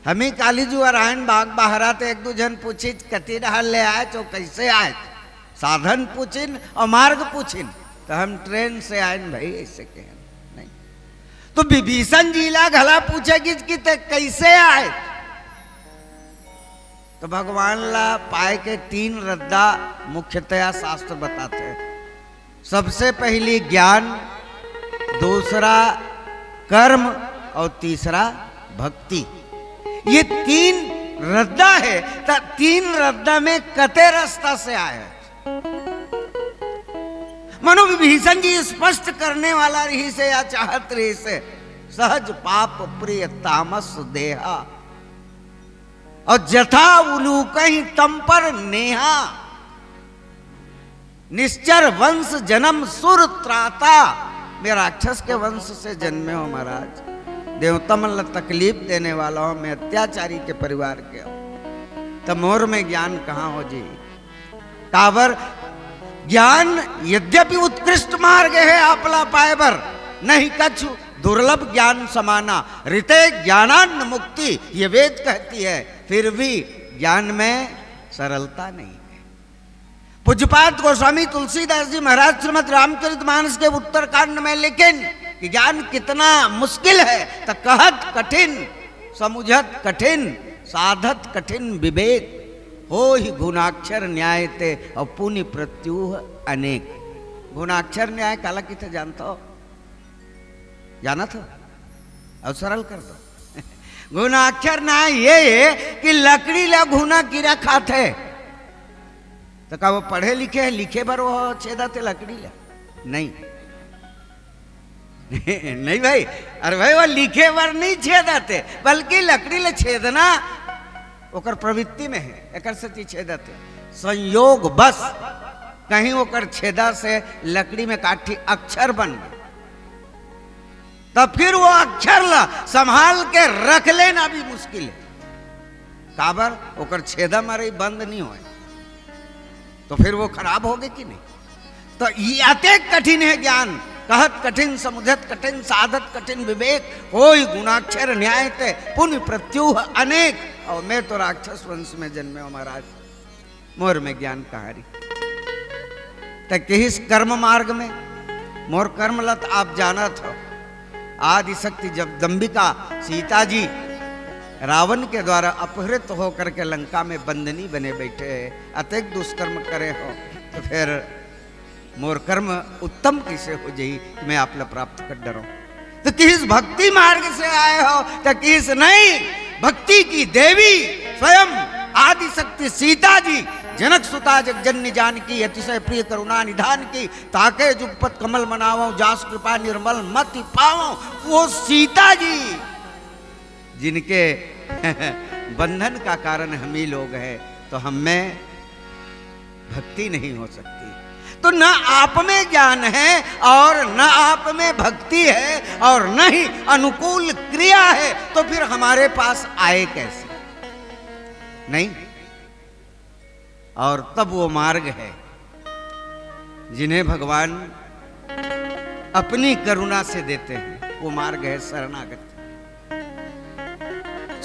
हमें काली जू नारायण बाग बहरा तो एक दो जन पूछी कति डहल ले आए तो कैसे आए, साधन पूछिन और मार्ग पूछिन तो हम ट्रेन से आए भाई ऐसे कह नहीं। तो विभीषण जी ला घला पूछेगी कि ते कैसे आए, तो भगवान ला पाए के तीन रद्दा मुख्यतया शास्त्र बताते हैं। सबसे पहली ज्ञान, दूसरा कर्म और तीसरा भक्ति। ये तीन रद्दा है। तो तीन रद्दा में कते रास्ता से आए मनो विभीषण जी स्पष्ट करने वाला रही से या चाहत रही से सहज पाप प्रिय तामस देहा और जथा उलू कहीं तम पर नेहा निश्चर वंश जन्म सुर त्राता। मैं राक्षस के वंश से जन्मे हो महाराज, देवता मन तकलीफ देने वाला हूं, मैं अत्याचारी के परिवार के हूं। तो मोर में ज्ञान कहां हो जी? काबर ज्ञान यद्यपि उत्कृष्ट मार्ग है आपला पाएबर नहीं कछु दुर्लभ ज्ञान समाना ऋते ज्ञानान्न मुक्ति ये वेद कहती है, फिर भी ज्ञान में सरलता नहीं है। पूज्यपाद गोस्वामी तुलसीदास जी महाराज श्रीमद् रामचरितमानस के उत्तरकांड में लिखें कि ज्ञान कितना मुश्किल है, तो कहत कठिन समुझत कठिन साधत कठिन विवेक हो ही गुणाक्षर न्याय ते और पुण्य प्रत्युह अनेक। गुणाक्षर न्याय काला किथे जानता हो? जाना था? अब सरल कर दो। गुणाक्षर न्याय ये है कि लकड़ी ला घुना कीड़ा खाते, तो का वो पढ़े लिखे है, लिखे पर वो छेदा थे लकड़ी ला नहीं नहीं भाई, अरे भाई वो लिखे पर नहीं छेदाते बल्कि लकड़ी ले छेदना ओकर प्रवृत्ति में है। एकर से छेदते संयोग बस कहीं ओकर छेदा से लकड़ी में काठी अक्षर बन गए, तब फिर वो अक्षर ला संभाल के रख लेना भी मुश्किल है। काबर ओकर छेदा मारे बंद नहीं होए तो फिर वो खराब होगे कि नहीं? तो ये अत्यंत कठिन है ज्ञान। कहत कठिन समुझत कठिन साधत कठिन विवेक होई गुणाक्षर न्याय ते पुण्य प्रत्युह अनेक। और मैं तो राक्षस वंश में जन्मे हूं महाराज, मोर में ज्ञान कहारी तो किस कर्म मार्ग में मोर कर्म लत आप जाना था। आदि शक्ति जब दंबिका सीता जी रावण के द्वारा अपहृत होकर के लंका में बंदनी बने बैठे अत्यधिक दुष्कर्म करे हो, तो फिर मोर कर्म उत्तम कैसे हो जाई कि मैं आप प्राप्त कर डरो। तो किस भक्ति मार्ग से आए हो तो किस नहीं, भक्ति की देवी स्वयं आदि शक्ति सीता जी जनक सुता जगजन्य जानकी अतिशय प्रिय करुणा निधान की ताके जुगपत कमल मनावो जास कृपा निर्मल मति पावो। वो सीता जी जिनके बंधन का कारण हम ही लोग हैं, तो हम में भक्ति नहीं हो सकती। तो न आप में ज्ञान है और न आप में भक्ति है और न ही अनुकूल क्रिया है, तो फिर हमारे पास आए कैसे? नहीं। और तब वो मार्ग है जिन्हें भगवान अपनी करुणा से देते हैं, वो मार्ग है शरणागति।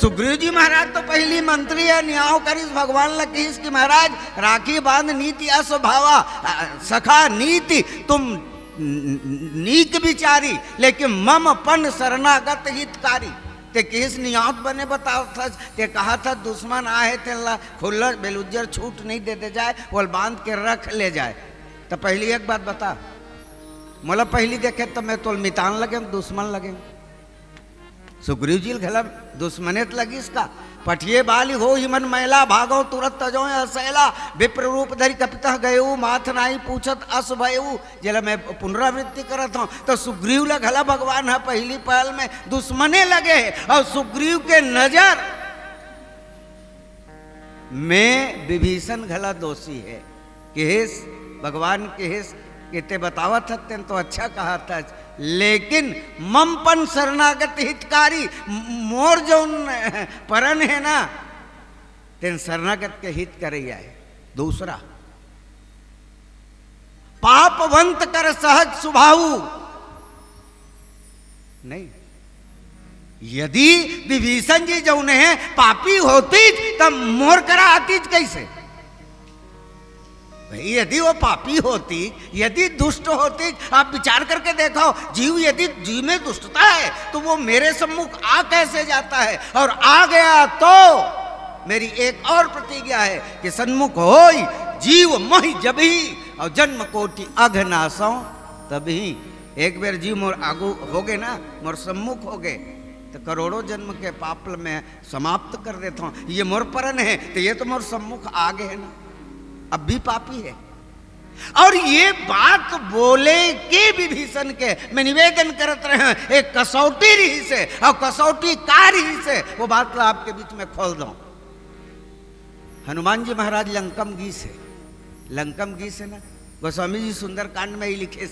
सुग्रीव जी महाराज तो पहली मंत्री है, न्याव करिस भगवान लकीस की महाराज राखी बांध नीति अस्वभावा सखा नीति तुम नीक विचारी, लेकिन मम पन शरणागत हितकारी। ते किस नियत बने बताओ था, ते कहा था दुश्मन आए थे खुल्ला बेलुजर छूट नहीं देते जाए, वो बांध के रख ले जाए। तो पहली एक बात बता, मोला पहली देखे तो मैं तोल मितान लगे दुश्मन लगे। सुग्रीव जी घला दुश्मनेत लगी इसका। पठिए बाली हो ही मन मैला, भागो तुरंत तजो असैला। विप्र रूप धरि कपिता गयऊ, माथ नाई पूछत अस भयऊ। जला मैं पुनरावृत्ति करत हूँ तो सुग्रीव ल घला भगवान है पहली पहल में दुश्मने लगे है, और सुग्रीव के नजर में विभीषण घला दोषी है। केस भगवान केस कहते बतावत हत्ते तो अच्छा कहा था, लेकिन ममपन शरणागत हितकारी, मोर जो परन है ना तेन शरणागत के हित करे है। दूसरा, पापवंत कर सहज सुभाऊ नहीं। यदि विभीषण जी जो है पापी होती तब मोर करा आती कैसे भाई? यदि वो पापी होती, यदि दुष्ट होती, आप विचार करके देखो, जीव यदि जीव में दुष्टता है तो वो मेरे सम्मुख आ कैसे जाता है? और आ गया तो मेरी एक और प्रतिज्ञा है कि सन्मुख होई जीव मोहि जभी, और जन्म कोटि अघनासों तभी। एक बार जीव मोर आगू हो गए ना, मोर सम्मुख हो गए तो करोड़ों जन्म के पाप में समाप्त कर देता हूँ। ये मोर परन है तो ये तो मोर सम्मुख आ गए है ना, अब भी पापी है। और ये बात बोले के विभीषण के मैं निवेदन करते रहे एक कसौटी रही से, और कसौटी का रही से वो बात आपके बीच में खोल दूं। हनुमान जी महाराज लंकम गीस है, लंकम गीस है ना, गोस्वामी जी सुंदर कांड में ही लिखे,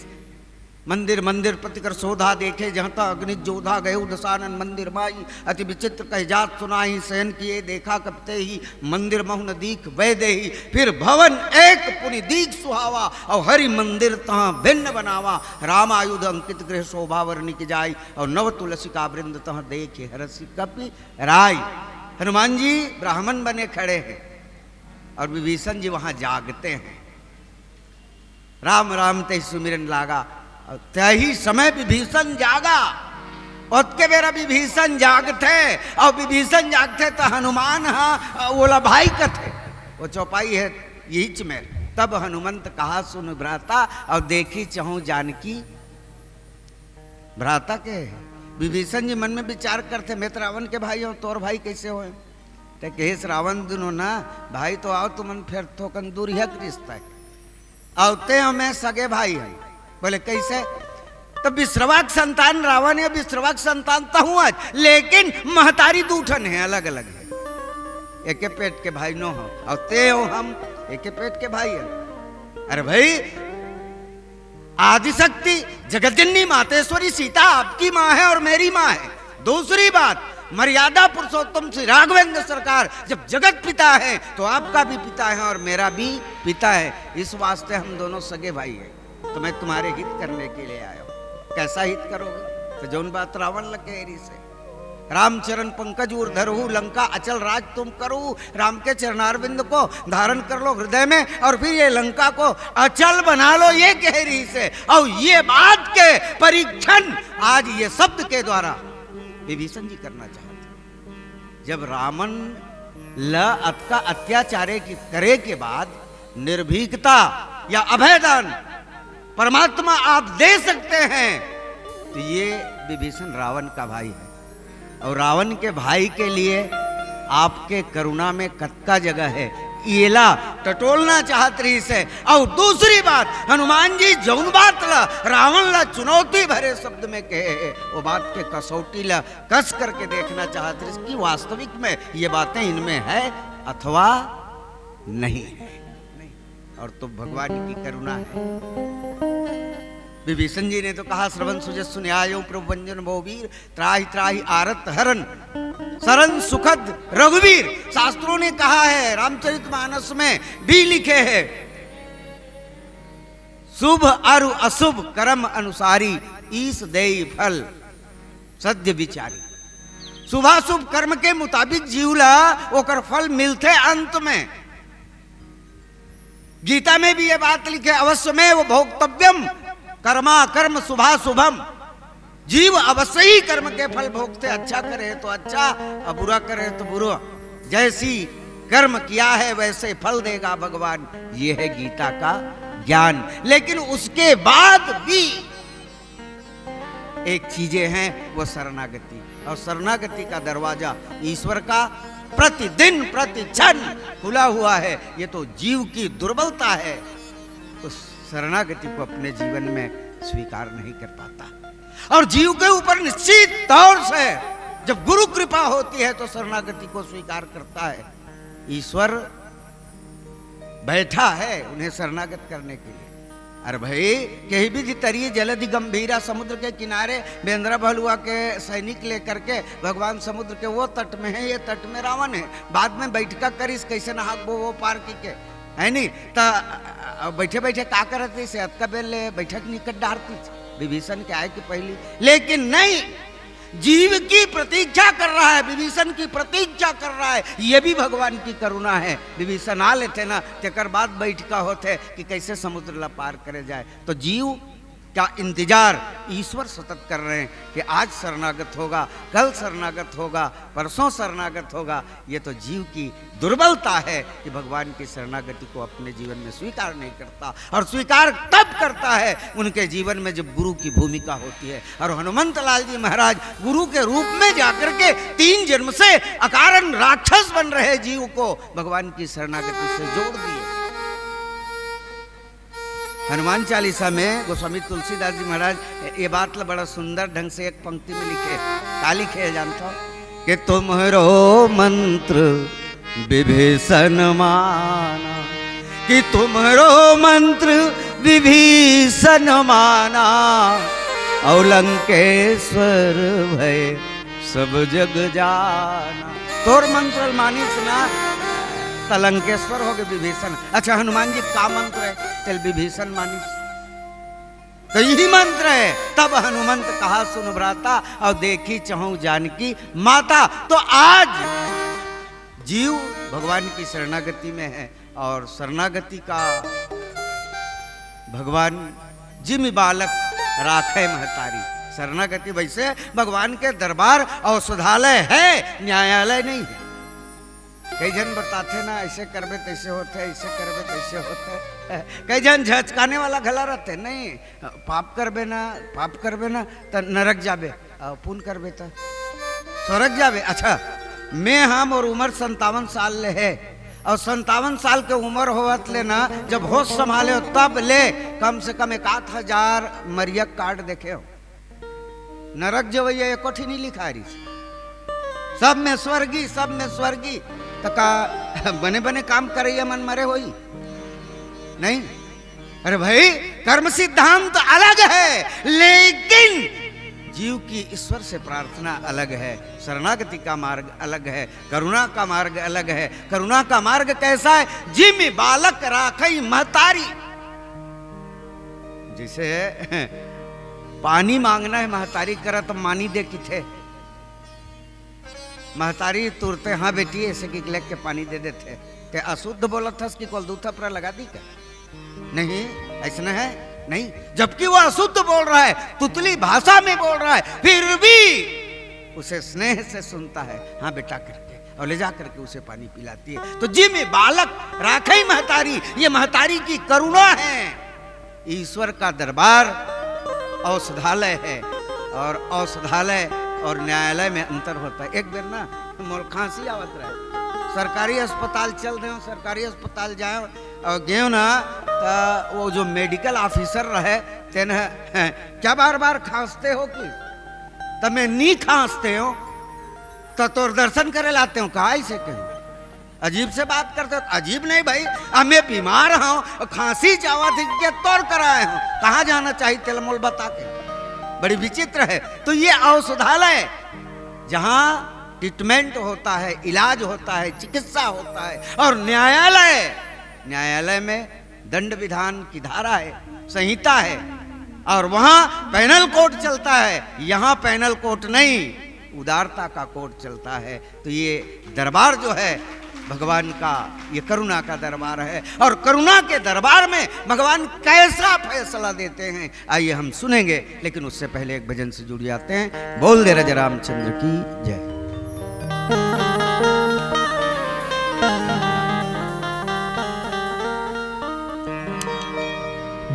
मंदिर मंदिर प्रतिकर शोधा देखे, जहाँ तक अग्नि जोधा गए दशानन मंदिर माई, अति विचित्र कह जात सुनाई, शयन किए देखा कपते ही, मंदिर महुन दीख वै देही, फिर भवन एक पुनि दीख सुहावा, और हरि मंदिर तहाँ भिन्न बनावा, राम आयुध अंकित गृह शोभा वर्णि की जाय, और नव तुलसी का वृंद तहाँ देखे हरसी कपि राय। हनुमान जी ब्राह्मण बने खड़े हैं और विभीषण जी वहां जागते हैं। राम राम ते सुमिरन लागा, तही समय विभीषण जागा। के बेरा विभीषण जागते, और विभीषण जागते तो हनुमान हाँ बोला भाई कथे, वो चौपाई है यहीच में। तब हनुमंत कहा सुन भ्राता, और देखी चाहूं जानकी भ्राता के। विभीषण जी मन में विचार करते, मैं तो रावण के भाई हूं, तोर भाई कैसे हो? तो कहेस रावण दुनो ना भाई तो आओ तुमन फिर थोकन दूर है रिश्ता है, आवते हमें सगे भाई है। बोले कैसे? तो विश्रवाक संतान रावण है, विश्रवाक संतान तो हूं आज, लेकिन महतारी दूठन है, अलग अलग है। एक पेट के भाई नो हो, और ते हो हम एक पेट के भाई है। अरे भाई आदिशक्ति जगतजननी मातेश्वरी सीता आपकी माँ है और मेरी माँ है। दूसरी बात, मर्यादा पुरुषोत्तम श्री राघवेंद्र सरकार जब जगत पिता है तो आपका भी पिता है और मेरा भी पिता है। इस वास्ते हम दोनों सगे भाई हैं। तो मैं तुम्हारे हित करने के लिए आया हूं। कैसा हित करोगे? तो जौन बात रावण लगे एरी से, रामचरण पंकज उर धरहु, लंका अचल राज तुम करो। राम के चरणारविंद को धारण कर लो हृदय में, और फिर ये लंका को अचल बना लो, ये कह रही से। और ये बात के परीक्षण आज ये शब्द के द्वारा विभीषण जी करना चाहते। जब रावण का अत्याचारे की करे के बाद निर्भीकता या अभयदान परमात्मा आप दे सकते हैं, तो ये विभीषण रावण का भाई है। और रावण के भाई के लिए आपके करुणा में कत्का जगह है, येला टटोलना चाहत रही से। और दूसरी बात, हनुमान जी जौन बात ला रावण ला चुनौती भरे शब्द में कहे, वो बात के कसौटी ला कस करके देखना चाहत रही कि वास्तविक में ये बातें इनमें है अथवा नहीं है। और तो भगवान की करुणा है। विभीषण जी ने तो कहा श्रवण सुजस सुन्यायो प्रभुवंजन बहुवीर, त्राहि त्राहि आरत हरन सरन सुखद रघुवीर। शास्त्रों ने कहा है, रामचरितमानस में भी लिखे है, शुभ अरु अशुभ कर्म अनुसारी, ईस देई फल सद्य विचारी। शुभाशुभ कर्म के मुताबिक जीवला ओकर फल मिलते अंत में। गीता में भी ये बात लिखे, अवश्य में वो भोक्तव्यम कर्मा कर्म शुभा शुभम, जीव अवश्य ही कर्म के फल भोगते, अच्छा करे तो अच्छा और बुरा करे तो बुरा, जैसी कर्म किया है वैसे फल देगा भगवान, ये है गीता का ज्ञान। लेकिन उसके बाद भी एक चीजें हैं, वो शरणागति, और शरणागति का दरवाजा ईश्वर का प्रतिदिन प्रतिक्षण खुला हुआ है। ये तो जीव की दुर्बलता है, उस शरणागति को अपने जीवन में स्वीकार नहीं कर पाता। और जीव के ऊपर निश्चित तौर से जब गुरु कृपा होती है तो शरणागति को स्वीकार करता है। ईश्वर बैठा है उन्हें शरणागत करने के लिए। अरे भाई, कहीं भी तरिए जलधि गंभीरा, समुद्र के किनारे बेंद्रा भलुआ के सैनिक लेकर के भगवान समुद्र के वो तट में है, ये तट में रावण है। बाद में बैठका करिस कैसे नहा वो पार की के है नहीं, तो बैठे बैठे का करते से अत का बेल बैठक निकट डारती विभीषण के आए की पहली। लेकिन नहीं, जीव की प्रतीक्षा कर रहा है, विभीषण की प्रतीक्षा कर रहा है। ये भी भगवान की करुणा है। विभीषण आ लेते ना, तेकर बाद बैठका होते कि कैसे समुद्र ला पार करे जाए। तो जीव का इंतजार ईश्वर सतत कर रहे हैं कि आज शरणागत होगा, कल शरणागत होगा, परसों शरणागत होगा। ये तो जीव की दुर्बलता है कि भगवान की शरणागति को अपने जीवन में स्वीकार नहीं करता, और स्वीकार तब करता है उनके जीवन में जब गुरु की भूमिका होती है। और हनुमंत लाल जी महाराज गुरु के रूप में जाकर के 3 जन्म से अकारण राक्षस बन रहे जीव को भगवान की शरणागति से जोड़ दिए। हनुमान चालीसा में गोस्वामी तुलसीदास जी महाराज ये बात बड़ा सुंदर ढंग से एक पंक्ति में लिखे, का लिखे जानता हो कि तुम्हारो मंत्र विभीषण माना, कि तुम्हारो मंत्र विभीषण माना, और लंकेश्वर भय सब जग जाना। तोर मंत्र मानी सुना तलंकेश्वर हो गए विभीषण। अच्छा, हनुमान जी का मंत्र है तेल विभीषण मानी, तो यही मंत्र है। तब हनुमंत कहा सुन भ्राता, और देखी चहु जानकी माता। तो आज जीव भगवान की शरणागति में है, और शरणागति का भगवान जिम बालक राखे महतारी। शरणागति वैसे भगवान के दरबार औषधालय है, न्यायालय नहीं है। कई जन बताते ना ऐसे करबे तैसे होते, ऐसे करबे तैसे होते। कई जन झचकाने वाला गला रहते, नहीं पाप करबे ना तो नरक जाबे, पुण्य करबे तो स्वर्ग जाबे। अच्छा, मैं हम और उम्र 57 साल ले है, और 57 साल के उम्र होवत ले ना, जब होश संभाले हो तब ले कम से कम 1000 मरियक कार्ड देखे हो। नरक जो ये एको ठी नहीं लिखा रही, सब में स्वर्गी, सब में स्वर्गी। तो का बने बने काम करे मन मरे होई नहीं। अरे भाई, कर्म सिद्धांत अलग है, लेकिन जीव की ईश्वर से प्रार्थना अलग है। शरणागति का मार्ग अलग है, करुणा का मार्ग अलग है। करुणा का मार्ग कैसा है? जिम बालक राखई महतारी। जिसे पानी मांगना है महतारी करा तो मानी दे कि थे महतारी तुरते, हाँ बेटी ऐसे की लेक के पानी दे देते। ते अशुद्ध बोला था कि कोल दूथा पर लगा दी क्या? नहीं, ऐसा है नहीं। जबकि वो अशुद्ध बोल रहा है, तुतली भाषा में बोल रहा है, फिर भी उसे स्नेह से सुनता है, हाँ बेटा करके, और ले जा करके उसे पानी पिलाती है। तो जी में बालक राखई महतारी, ये महतारी की करुणा है। ईश्वर का दरबार औषधालय है, और औषधालय और न्यायालय में अंतर होता है। एक बेर ना मोल खांसी आवत रहे, सरकारी अस्पताल चल रहे हो, सरकारी अस्पताल जाए और गए ना, तो वो जो मेडिकल ऑफिसर रहे तेन क्या बार बार खांसते हो कि तमें नहीं खांसते हो तो तोर दर्शन करे लाते हो, कहा ऐसे क्यों अजीब से बात करते हो? अजीब नहीं भाई, मैं बीमार हूँ, खांसी चावा थी क्या तोड़ कराए हूँ, कहाँ जाना चाहिए तेल मोल बता के। बड़ी विचित्र है। तो ये औषधालय जहां ट्रीटमेंट होता है, इलाज होता है, चिकित्सा होता है, और न्यायालय में दंड विधान की धारा है, संहिता है, और वहां पैनल कोर्ट चलता है। यहां पैनल कोर्ट नहीं, उदारता का कोर्ट चलता है। तो ये दरबार जो है भगवान का ये करुणा का दरबार है और करुणा के दरबार में भगवान कैसा फैसला देते हैं आइए हम सुनेंगे, लेकिन उससे पहले एक भजन से जुड़ जाते हैं। बोल दे राजा रामचंद्र की जय।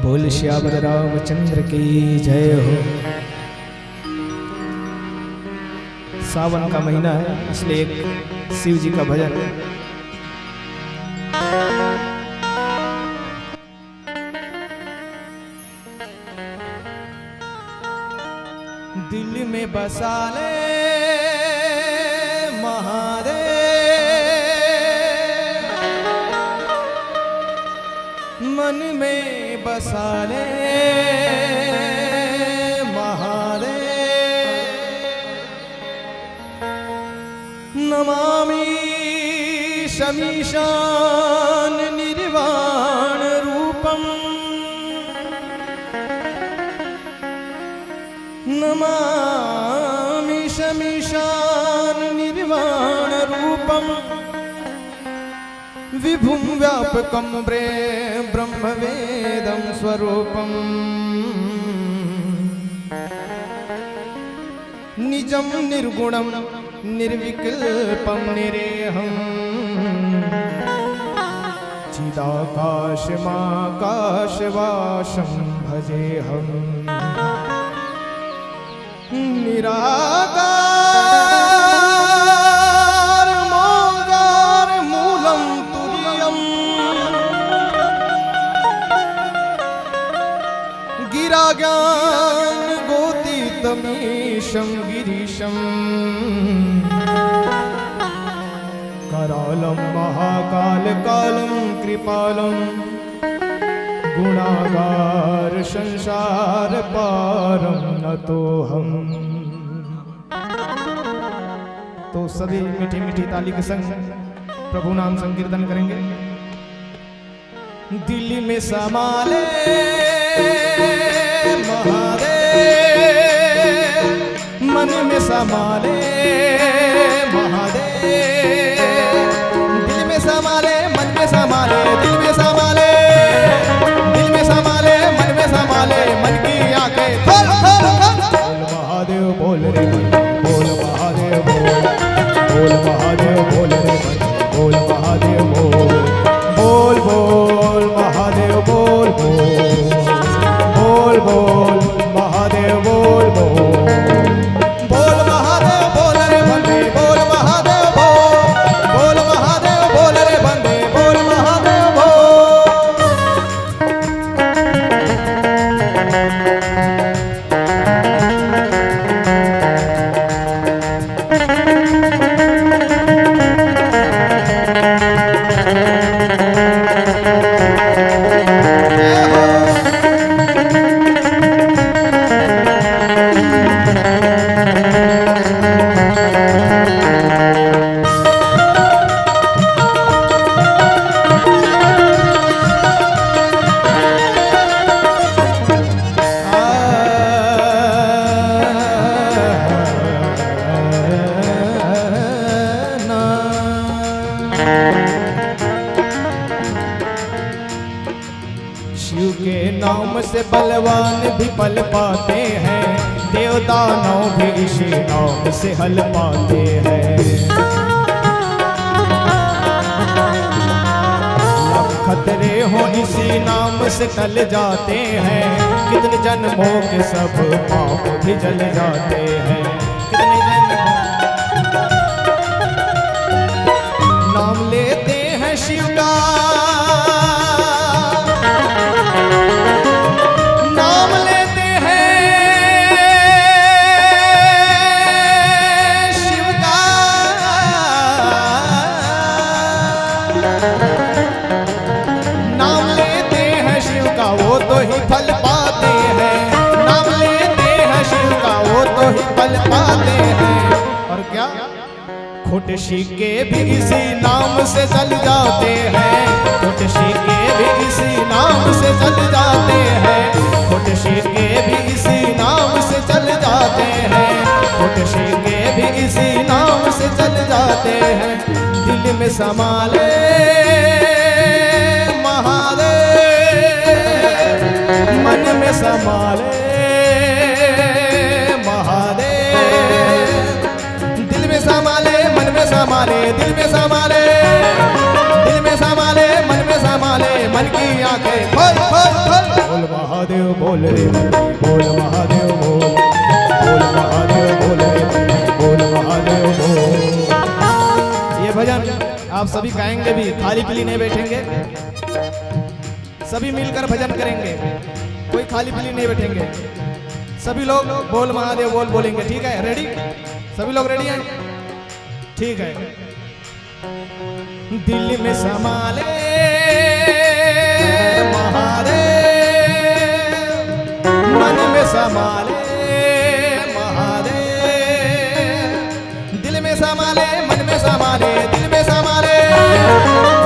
बोल श्याम रामचंद्र की जय हो। सावन का महीना है इसलिए एक शिव जी का भजन है। दिल में बसा ले महादेव, मन में बसा ले महादेव, नमामि शमीशान निर्वाण रूपम, नमामि शमीशान निर्वाण रूपम, विभुं व्यापकं ब्रह्मवेदं स्वरूपम, निजं निर्गुणं निर्विकल्पं निरेहं, चिदाकाशमाकाशवासं भजेऽहम्, निराकार मोगार मूलं तुर्यम्, गिराज्ञान गोतीतमीशं गिरीशं, करालं महाकालकालं कृपालं, गुणागार संसार पारम न तो हम। तो सभी मीठी मीठी ताली के संग प्रभु नाम संकीर्तन करेंगे। दिल में समा ले महादेव, मन में समा ले महादेव, दिल में समा ले मन में समा ले, दिल में समा ले संभाले मन की आंखें खोल खोल खोल। बोल महादेव बोल रे बोल महादेव बोल, बोल महादेव बोल रे बोल महादेव बोल, बोल बोल महादेव बोल बोल, बोल बोल महादेव बोल बोल, बोल महादेव बोल रे बंदे बोल महादेव बोल, बोल महादेव बोल रे बंदे बोल महादेव बोल। शिव के नाम से बलवान भी पल पाते हैं, देवदानव भी इसी नाम से हल पाते हैं। लाख खतरे हो इसी नाम से टल जाते हैं, कितने जन्मों के सब पाप भी जल जाते हैं। कितने जन्मों नाम लेते हैं शिव का, नाम लेते हैं शिव का, नाम लेते हैं शिव का वो तो ही फल पाते हैं, नाम लेते हैं शिव का वो तो ही फल पाते हैं। और क्या खोटे सिक्के भी इसी नाम से चल जाते हैं, खोटे सिक्के भी इसी नाम से चल जाते हैं, खोटे सिक्के भी इसी नाम से चल जाते हैं, खोटे सिक्के भी इसी नाम से चल जाते हैं। दिल में में समाले महादेव, मन में समाले महादेव, दिल में समाले मन में समाले, दिल में समाले, दिल में समाले मन में समाले, मन की आंखें खोल खोल खोल। बोल महादेव बोल रे बंदी, बोल महादेव बोल, बोल महादेव बोल रे बंदी, बोल महादेव बोल। ये भजन आप सभी गाएंगे भी, खाली पीली नहीं बैठेंगे, सभी मिलकर भजन करेंगे, कोई खाली पीली नहीं बैठेंगे, सभी लोग बोल महादेव बोल बोलेंगे। ठीक है, रेडी? सभी लोग रेडी हैं? ठीक है। दिल में समाले महादेव, मन में समाले महादेव, दिल में समाले मन में समाले, दिल में समाले,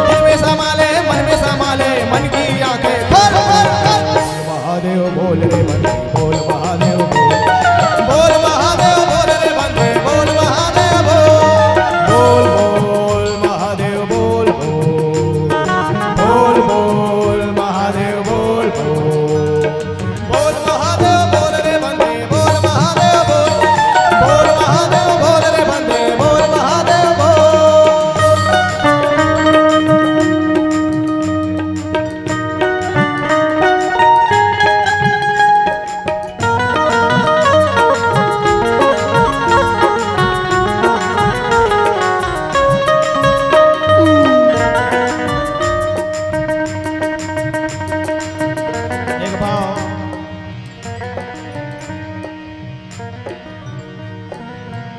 दिल में समाले मन में समाले, मन की आंखें खोल खोल खोल। महादेव बोल रे बंदे, बोल महादेव बोल, बोल महादेव बोल रे बंदे, बोल महादेव बोल, बोल बोल महादेव बोल बोल, बोल बोल महादेव बोल बोल, बोल महादेव बोल रे बंदे, बोल महादेव बोल, बोल महादेव बोल रे बंदे, बोल महादेव बोल। एक भाव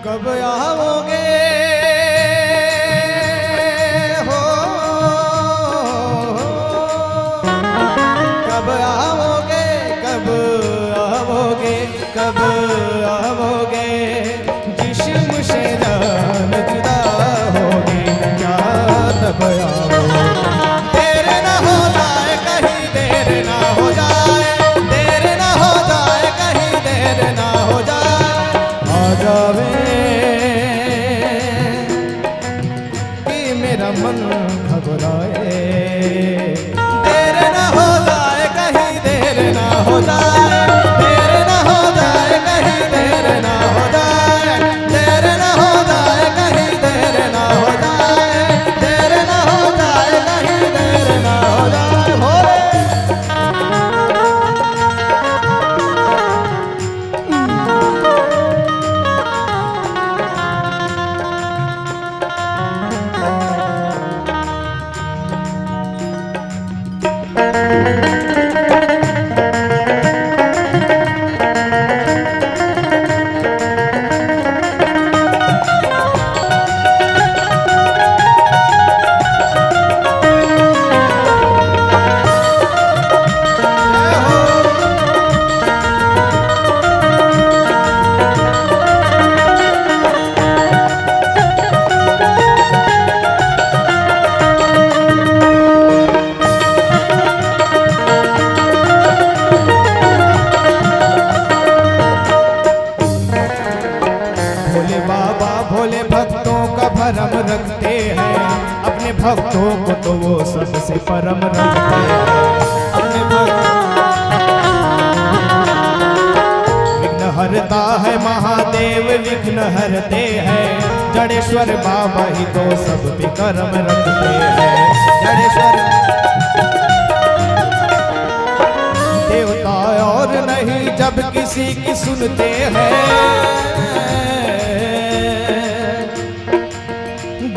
कब आओगे हो, कब आओगे, कब आओगे, कब आओगे, जिस्म से जान जुदा होगी क्या तब आओगे। देर न हो जाए कहीं, देर न हो जाए, देर न हो जाए कहीं, देर न हो जाए, आ जावे कि मेरा मन घबराए। देर न हो जाए कहीं, देर न हो जाए, देर न हो जाए कहीं, देर न हो जाए, देर न हो जाए कहीं, देर न हो जाए, देर न हो जाए कहीं, देर न हो जाए। भोले भोले बाबा भोले भक्तों का भरम रखते हैं, अपने भक्तों को तो वो सबसे परम रखते हैं। अपने विघ्न हरता है महादेव, विघ्न हरते हैं, जड़ेश्वर बाबा ही तो सब पे करम रखते हैं। जड़ेश्वर देवता और नहीं जब किसी की सुनते हैं,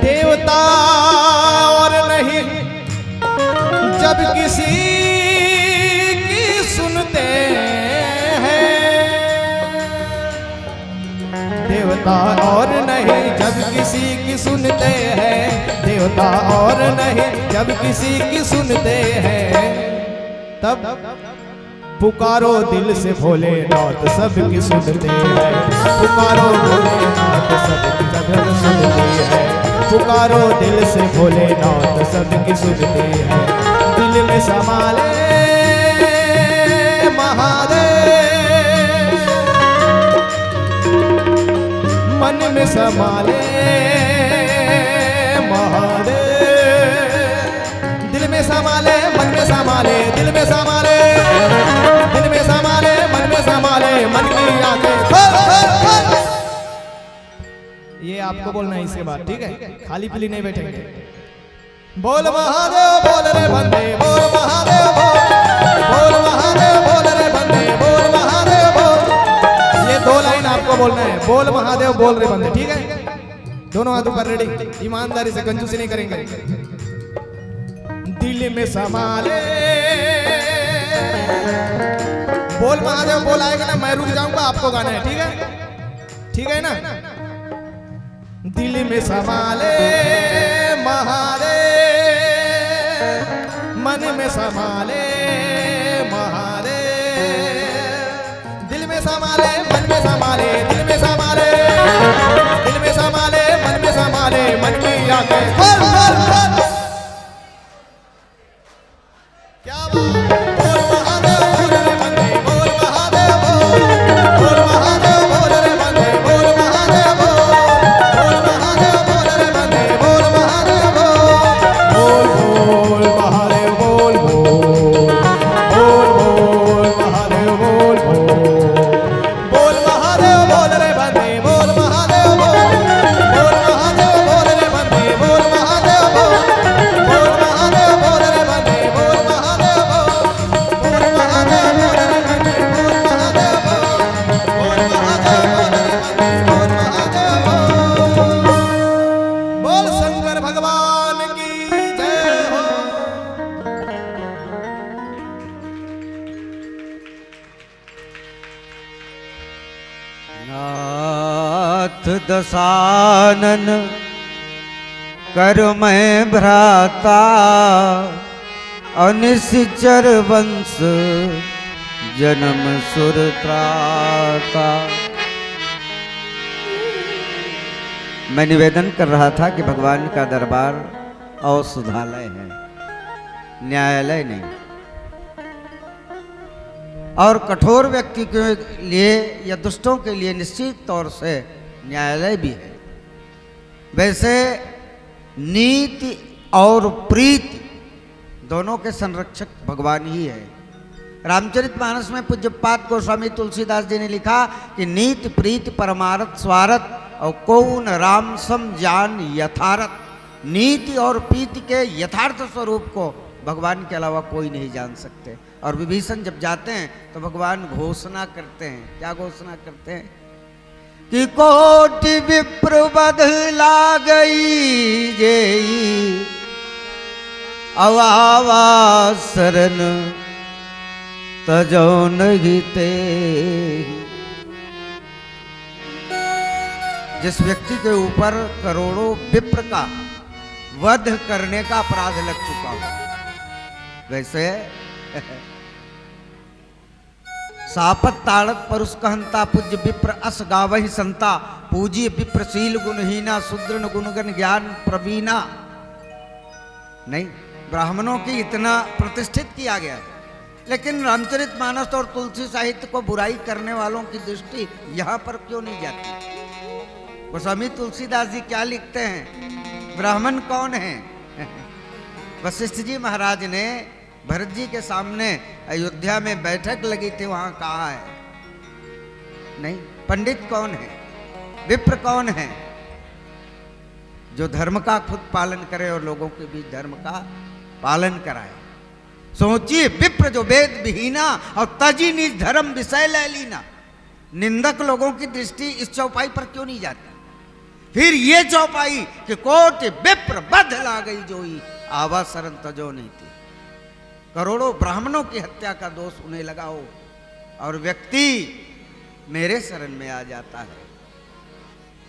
देवता और नहीं जब किसी की सुनते हैं, देवता और नहीं जब किसी की सुनते हैं, देवता और नहीं जब किसी की सुनते हैं, तब पुकारो दिल से भोलेनाथ सबकी सुनते हैं। पुकारो भोलेनाथ सबकी जगत सुनते हैं, पुकारो दिल से भोलेनाथ सबकी सुनते हैं। दिल में समाले महादेव, मन में समाले महादेव। संभाले दिल में संभाले, दिल में संभाले मन में संभाले, मन की आंखें खोल खोल खोल। ये आपको बोलना है इसके बाद, ठीक है? खाली पीली नहीं बैठेंगे। बोल महादेव बोल रे बंदे, बोल महादेव बोल, बोल महादेव बोल रे बंदे, बोल महादेव बोल। ये 2 लाइन आपको बोलना है, बोल महादेव बोल रे बंदे, ठीक है? दोनों हाथ ऊपर, रेडी, ईमानदारी से, कंजूसी नहीं करेंगे। दिल में संभाले, बोल महादेव बोल आएगा ना, मैं रुक जाऊंगा, आपको गाना है, ठीक है? ठीक है ना? दिल में संभाले महादेव, मन में संभाले महादेव, दिल में संभाले मन में संभाले, दिल में संभाले, दिल में संभाले मन में संभाले, मन की आंखें खोल खोल खोल। क्या बात, बोल महादेव बोल रे बंदे, बोल महादेव बोल, बोल महादेव बोल रे बंदे, बोल महादेव बोल, बोल महादेव बोल रे बंदे, बोल महादेव बोल, बोल बोल महादेव बोल बोल, बोल बोल महादेव बोल बोल, बोल महादेव बोल रे बंदे, बोल महादेव बोल, बोल महादेव बोल रे बंदे, बोल महादेव बोल, बोल महादेव बोल रे बंदे, बोल महादेव बोल, बोल महादेव बोल रे बंदे, बोल महादेव बोल, बोल महादेव बोल रे बंदे, बोल महादेव बोल। बोल शंकर भगवान की जय हो। नाथ दशानन कर मैं भ्राता, अनिश्चर वंश जन्म सुर त्राता। मैं निवेदन कर रहा था कि भगवान का दरबार औषधालय है, न्यायालय नहीं। और कठोर व्यक्ति के लिए या दुष्टों के लिए निश्चित तौर से न्यायालय भी है। वैसे नीति और प्रीति दोनों के संरक्षक भगवान ही है। रामचरितमानस में पूज्यपाद गोस्वामी तुलसीदास जी ने लिखा कि नीति प्रीति परमारथ स्वारथ और कौन राम सम जान यथारथ। नीति और प्रीति के यथार्थ स्वरूप को भगवान के अलावा कोई नहीं जान सकते। और विभीषण जब जाते हैं तो भगवान घोषणा करते हैं। क्या घोषणा करते हैं? कि कोटि विप्र बध ला गई जेई, अवावा शरण तजो नहीं ते। जिस व्यक्ति के ऊपर करोड़ों विप्र का वध करने का अपराध लग चुका हो, वैसे सापत ताड़त परुष कहंता, पूज्य विप्र अस गावहि संता, पूज्य विप्रशील गुणहीना, सुदृढ़ गुणगण ज्ञान प्रवीणा। नहीं, ब्राह्मणों की इतना प्रतिष्ठित किया गया, लेकिन रामचरितमानस और तुलसी साहित्य को बुराई करने वालों की दृष्टि यहां पर क्यों नहीं जाती? गोस्वामी तुलसीदास जी क्या लिखते हैं? ब्राह्मण कौन है? वशिष्ठ जी महाराज ने भरत जी के सामने अयोध्या में बैठक लगी थी, वहां कहा है? नहीं। पंडित कौन है? विप्र कौन है? जो धर्म का खुद पालन करे और लोगों के बीच धर्म का पालन कराए। सोचिए, विप्र जो वेद विहीना और तजी निज धर्म विषय ले लीना। निंदक लोगों की दृष्टि इस चौपाई पर क्यों नहीं जाती? फिर ये चौपाई कि कोटि विप्र बध ला गई जोई, आवा शरण तजो नहीं थी। करोड़ों ब्राह्मणों की हत्या का दोष उन्हें लगा हो और व्यक्ति मेरे शरण में आ जाता है,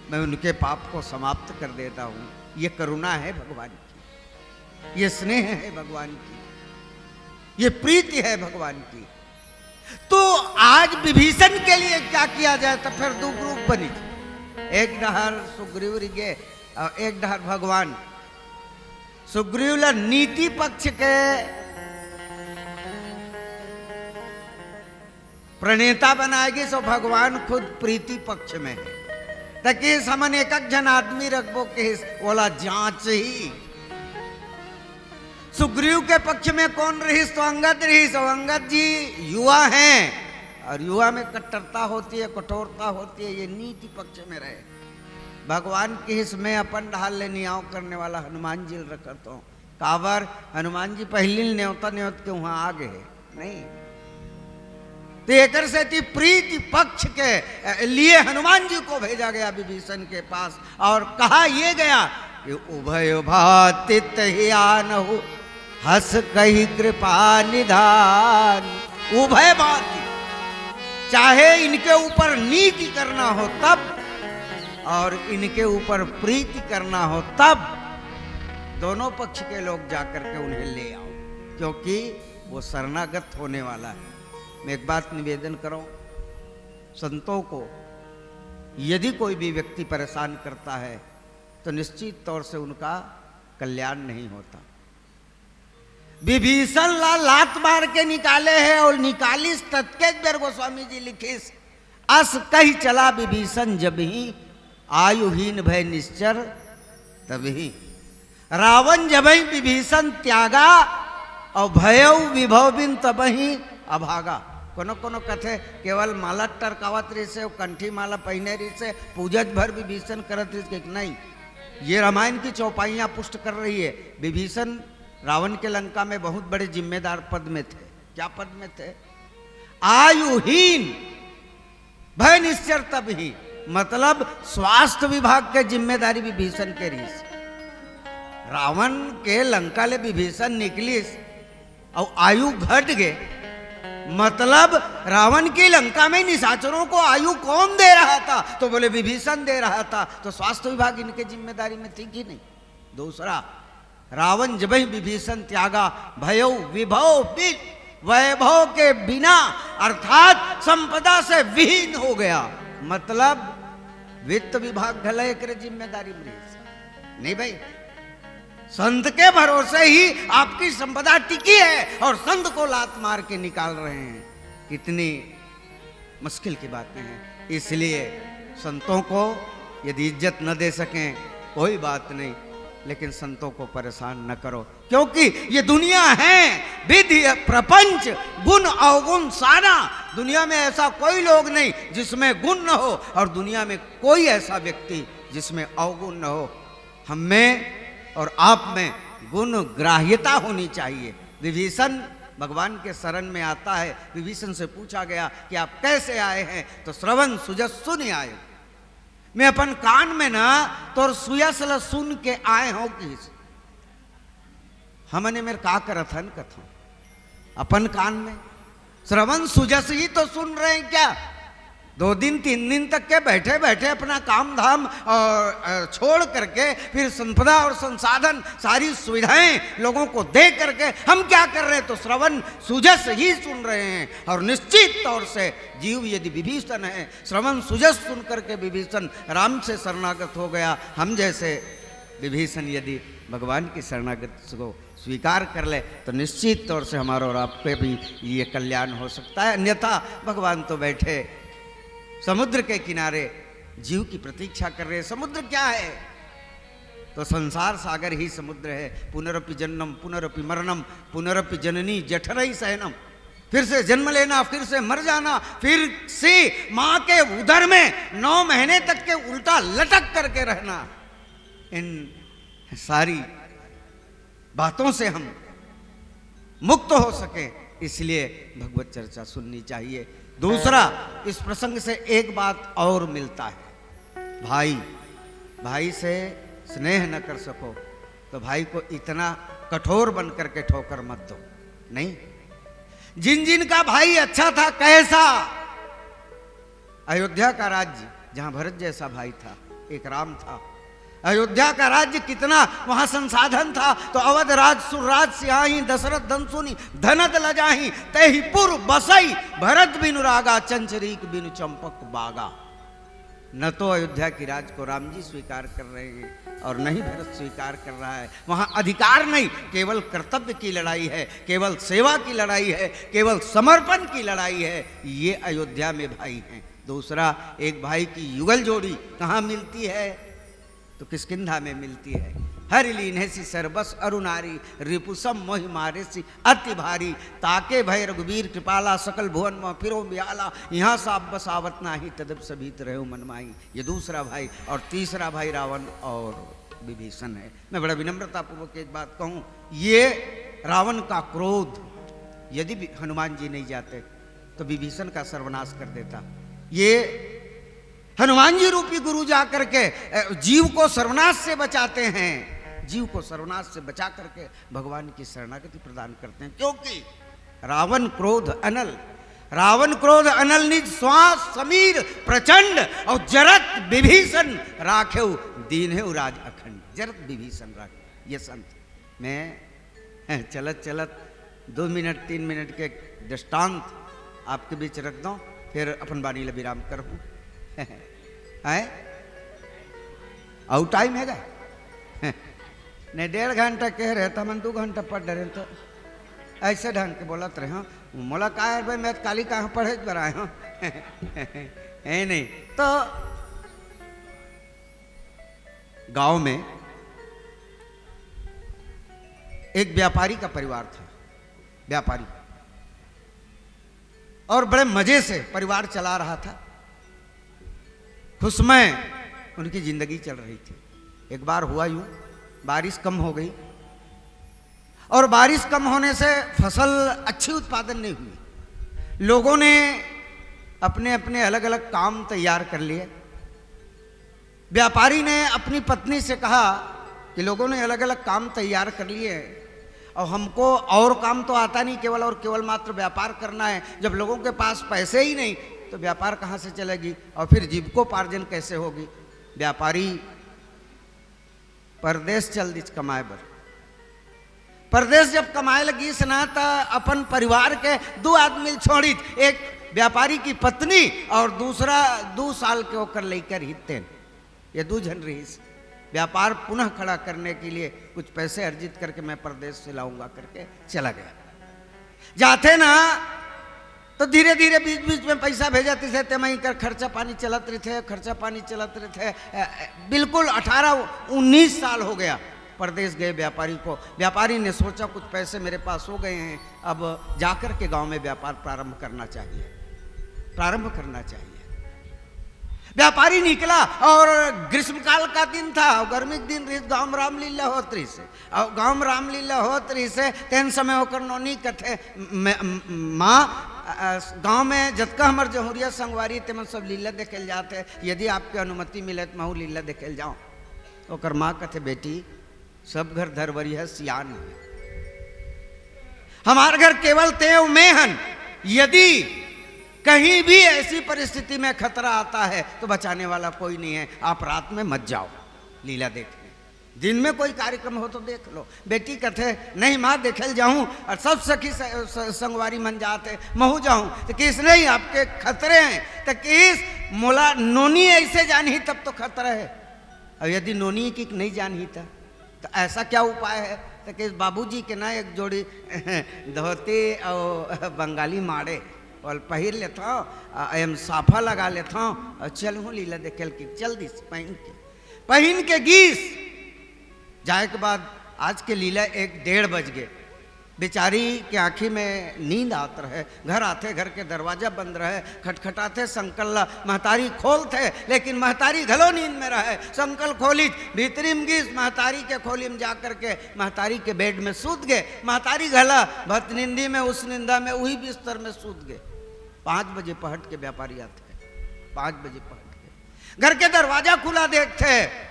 मैं उनके पाप को समाप्त कर देता हूं। ये करुणा है भगवान की, ये स्नेह है भगवान की, ये प्रीति है भगवान की। तो आज विभीषण के लिए क्या किया जाए? तो फिर दो ग्रुप बनी, एक डहर सुग्रीव गे और एक डहर भगवान। सुग्रीव नीति पक्ष के प्रणेता बनाएगी, सो भगवान खुद प्रीति पक्ष में है। ताकि समन एक जन आदमी रखबो के बोला जांच ही सुग्रीव के पक्ष में कौन रहीस तो अंगद रहीस, और अंगद जी युवा हैं और युवा में कट्टरता होती है, कठोरता होती है, ये नीति पक्ष में रहे। भगवान की हिस में अपन ढाल ले नियाव करने वाला हनुमान जी रखत हो कावर हनुमान जी पहली न्योता न्योत के वहां आ गए नहीं, तो एकर से थी प्रीति पक्ष के लिए हनुमान जी को भेजा गया विभीषण के पास, और कहा ये गया कि उभय भातित ही आनहु हस कही कृपा निधान। उभय भाति, चाहे इनके ऊपर नीति करना हो तब और इनके ऊपर प्रीति करना हो तब, दोनों पक्ष के लोग जाकर के उन्हें ले आओ, क्योंकि वो शरणागत होने वाला है। मैं एक बात निवेदन करूं, संतों को यदि कोई भी व्यक्ति परेशान करता है तो निश्चित तौर से उनका कल्याण नहीं होता। विभीषण लात मार के निकाले है और निकालिस तत्के बेर गोस्वामी जी लिखिस अस कही चला विभीषण जब ही आयुहीन भय निश्चर तभी। रावण जब ही विभीषण त्यागा और भयउ विभव बिन तब ही अभागा। कोनो कोनो कथे केवल माला टरकावत रही से, कंठी माला पहने रही से, पूजत भर विभीषण करत रही से, नहीं। ये रामायण की चौपाइयां पुष्ट कर रही है। विभीषण रावण के लंका में बहुत बड़े जिम्मेदार पद में थे। क्या पद में थे? आयुहीन भय निश्चर तब ही, मतलब स्वास्थ्य विभाग के जिम्मेदारी विभीषण के रही। रावण के लंका ले विभीषण निकली और आयु घट गए, मतलब रावण की लंका में निशाचरों को आयु कौन दे रहा था? तो बोले विभीषण दे रहा था। तो स्वास्थ्य विभाग इनके जिम्मेदारी में थी कि नहीं? दूसरा, रावण जब ही विभीषण त्यागा भयौ विभव वैभव के बिना, अर्थात संपदा से विहीन हो गया, मतलब वित्त विभाग घलय करे जिम्मेदारी में नहीं भाई। संत के भरोसे ही आपकी संपदा टिकी है और संत को लात मार के निकाल रहे हैं। कितनी मुश्किल की बातें हैं। इसलिए संतों को यदि इज्जत न दे सकें कोई बात नहीं, लेकिन संतों को परेशान न करो, क्योंकि ये दुनिया है विधि प्रपंच गुण अवगुण सारा। दुनिया में ऐसा कोई लोग नहीं जिसमें गुण न हो, और दुनिया में कोई ऐसा व्यक्ति जिसमें अवगुण न हो। हम में और आप में गुण ग्राह्यता होनी चाहिए। विभीषण भगवान के शरण में आता है। विभीषण से पूछा गया कि आप कैसे आए हैं? तो श्रवण सुजस सुन आए। मैं अपन कान में ना तो सुयसल सुन के आए हो कि हमने मेरे का करत हन कथा अपन कान में श्रवण सुजस ही तो सुन रहे हैं क्या? 2 दिन 3 दिन तक के बैठे बैठे अपना काम धाम और छोड़ करके फिर संपदा और संसाधन सारी सुविधाएं लोगों को दे करके हम क्या कर रहे हैं? तो श्रवण सुजस ही सुन रहे हैं। और निश्चित तौर से जीव यदि विभीषण है, श्रवण सुजस सुन करके विभीषण राम से शरणागत हो गया। हम जैसे विभीषण यदि भगवान की शरणागत को स्वीकार कर ले तो निश्चित तौर से हमारा और आपके भी ये कल्याण हो सकता है। अन्यथा भगवान तो बैठे समुद्र के किनारे जीव की प्रतीक्षा कर रहे हैं। समुद्र क्या है? तो संसार सागर ही समुद्र है। पुनरपि जन्मम पुनरपि मरणम पुनरपि जननी जठरई सहनम। फिर से जन्म लेना, फिर से मर जाना, फिर से मां के उदर में 9 महीने तक के उल्टा लटक करके रहना। इन सारी बातों से हम मुक्त हो सके, इसलिए भगवत चर्चा सुननी चाहिए। दूसरा, इस प्रसंग से एक बात और मिलता है। भाई से स्नेह न कर सको तो भाई को इतना कठोर बन करके ठोकर मत दो। नहीं, जिन का भाई अच्छा था, कैसा? अयोध्या का राज्य जहां भरत जैसा भाई था, एक राम था। अयोध्या का राज्य कितना वहां संसाधन था। तो अवध राज सुरराज सियाही दशरथ धनसुनी धनत लजाही तहि पुर बसई भरत बिनु रागा चंचरीक बिनु चंपक बागा। न तो अयोध्या की राज को राम जी स्वीकार कर रहे हैं और न ही भरत स्वीकार कर रहा है। वहां अधिकार नहीं, केवल कर्तव्य की लड़ाई है, केवल सेवा की लड़ाई है, केवल समर्पण की लड़ाई है। ये अयोध्या में भाई हैं। दूसरा, एक भाई की युगल जोड़ी कहाँ मिलती है? तो किष्किंधा में मिलती है। हरि लीन्हे सी सरबस अरुनारी रिपुसम मोहि मारे सी अति भारी ताके भय रघुवीर कृपाला सकल भुवन में फिरो बियाला यहाँ साब बसावत नाही तदब सभीत रहो मनमाई। ये दूसरा भाई और तीसरा भाई रावण और विभीषण है। मैं बड़ा विनम्रता पूर्वक एक बात कहूँ, ये रावण का क्रोध यदि हनुमान जी नहीं जाते तो विभीषण का सर्वनाश कर देता। ये हनुमान जी रूपी गुरु जा करके जीव को सर्वनाश से बचाते हैं, जीव को सर्वनाश से बचा करके भगवान की शरणागति प्रदान करते हैं। क्योंकि रावण क्रोध अनल, रावण क्रोध अनल निज श्वास समीर प्रचंड और जरत विभीषण राखेव दीन्हेव राज अखंड। जरत विभीषण राख। ये संत मैं चलत चलत 2 मिनट 3 मिनट के दृष्टांत आपके बीच रख दूं, फिर अपन बानी ल विराम करूं। है आउट टाइम है क्या? नहीं 1.5 घंटा कह रहे तो हम 2 घंटा पढ़ रहे तो ऐसे ढंग के बोलत रहे। हाँ मोला का है भाई, मैं काली कहाँ पढ़े बनाए हूँ है नहीं। तो गांव में एक व्यापारी का परिवार था, व्यापारी, और बड़े मजे से परिवार चला रहा था, खुशमय उनकी जिंदगी चल रही थी। एक बार हुआ यूं, बारिश कम हो गई और बारिश कम होने से फसल अच्छी उत्पादन नहीं हुई। लोगों ने अपने अपने अलग अलग काम तैयार कर लिए। व्यापारी ने अपनी पत्नी से कहा कि लोगों ने अलग अलग काम तैयार कर लिए और हमको और काम तो आता नहीं, केवल और केवल मात्र व्यापार करना है। जब लोगों के पास पैसे ही नहीं तो व्यापार कहाँ से चलेगी और फिर जीविकोपार्जन कैसे होगी। व्यापारी परदेश चल दिस कमाए बर। परदेश जब कमाए लगी ना तो अपन परिवार के 2 आदमी छोड़ी, एक व्यापारी की पत्नी और दूसरा 2 साल के होकर लेकर हितन। ये 2 जन रही। व्यापार पुनः खड़ा करने के लिए कुछ पैसे अर्जित करके मैं परदेश से लाऊंगा करके चला गया। जाते ना तो धीरे धीरे बीच बीच में पैसा भेजते थे, ते वहीं कर खर्चा पानी चलत रहे थे, खर्चा पानी चलत रहे थे। बिल्कुल 18-19 साल हो गया परदेश गए व्यापारी को। व्यापारी ने सोचा कुछ पैसे मेरे पास हो गए हैं, अब जाकर के गांव में व्यापार प्रारंभ करना चाहिए, प्रारंभ करना चाहिए। व्यापारी निकला और ग्रीष्मकाल का दिन था, गर्मी के दिन रही, गांव में रामलीला होत रही से, और गांव में रामलीला होत रही से तेन समय होकर नौनी कथे माँ गांव में जतका हमार जहुरिया संगवारी ते सब लीला देखे जाते, यदि आपके अनुमति मिले तो मैं लीला देखे जाऊँ। ओकर माँ कथे बेटी सब घर धरवरी है, सियान है, हमार घर केवल तेव में हन। यदि कहीं भी ऐसी परिस्थिति में खतरा आता है तो बचाने वाला कोई नहीं है, आप रात में मत जाओ लीला देखने, दिन में कोई कार्यक्रम हो तो देख लो। बेटी कथे नहीं माँ देखे जाऊं, और सब सखी संगवारी मन जाते महू जाऊं तो किस नहीं आपके खतरे हैं, तो किस मोला नोनी ऐसे जानी तब तो खतरा है, और यदि नोनी की नहीं जानी तो ऐसा क्या उपाय है, तो किस बाबूजी के ना एक जोड़ी धोती और बंगाली माड़े और पहिर लेता हूँ, एम साफा लगा लेता हूँ और चल हूँ लीला देखेल की। जल्दी से पहन के गीस जाए के बाद आज के लीला 1-1:30 बज गए। बेचारी की आँखी में नींद आत रहे, घर आते घर के दरवाजा बंद रहे, खटखटाते संकल महतारी खोलते, लेकिन महतारी घलो नींद में रहे। संकल खोली भीतरी में गीस, महतारी के खोली में जा करके महतारी के बेड में सूत गए। महतारी घला भत निंदी में, उस निंदा में वही बिस्तर में सूत गए। 5 बजे पहट के व्यापारी आते, 5 बजे पहट के घर के दरवाजा खुला देखते,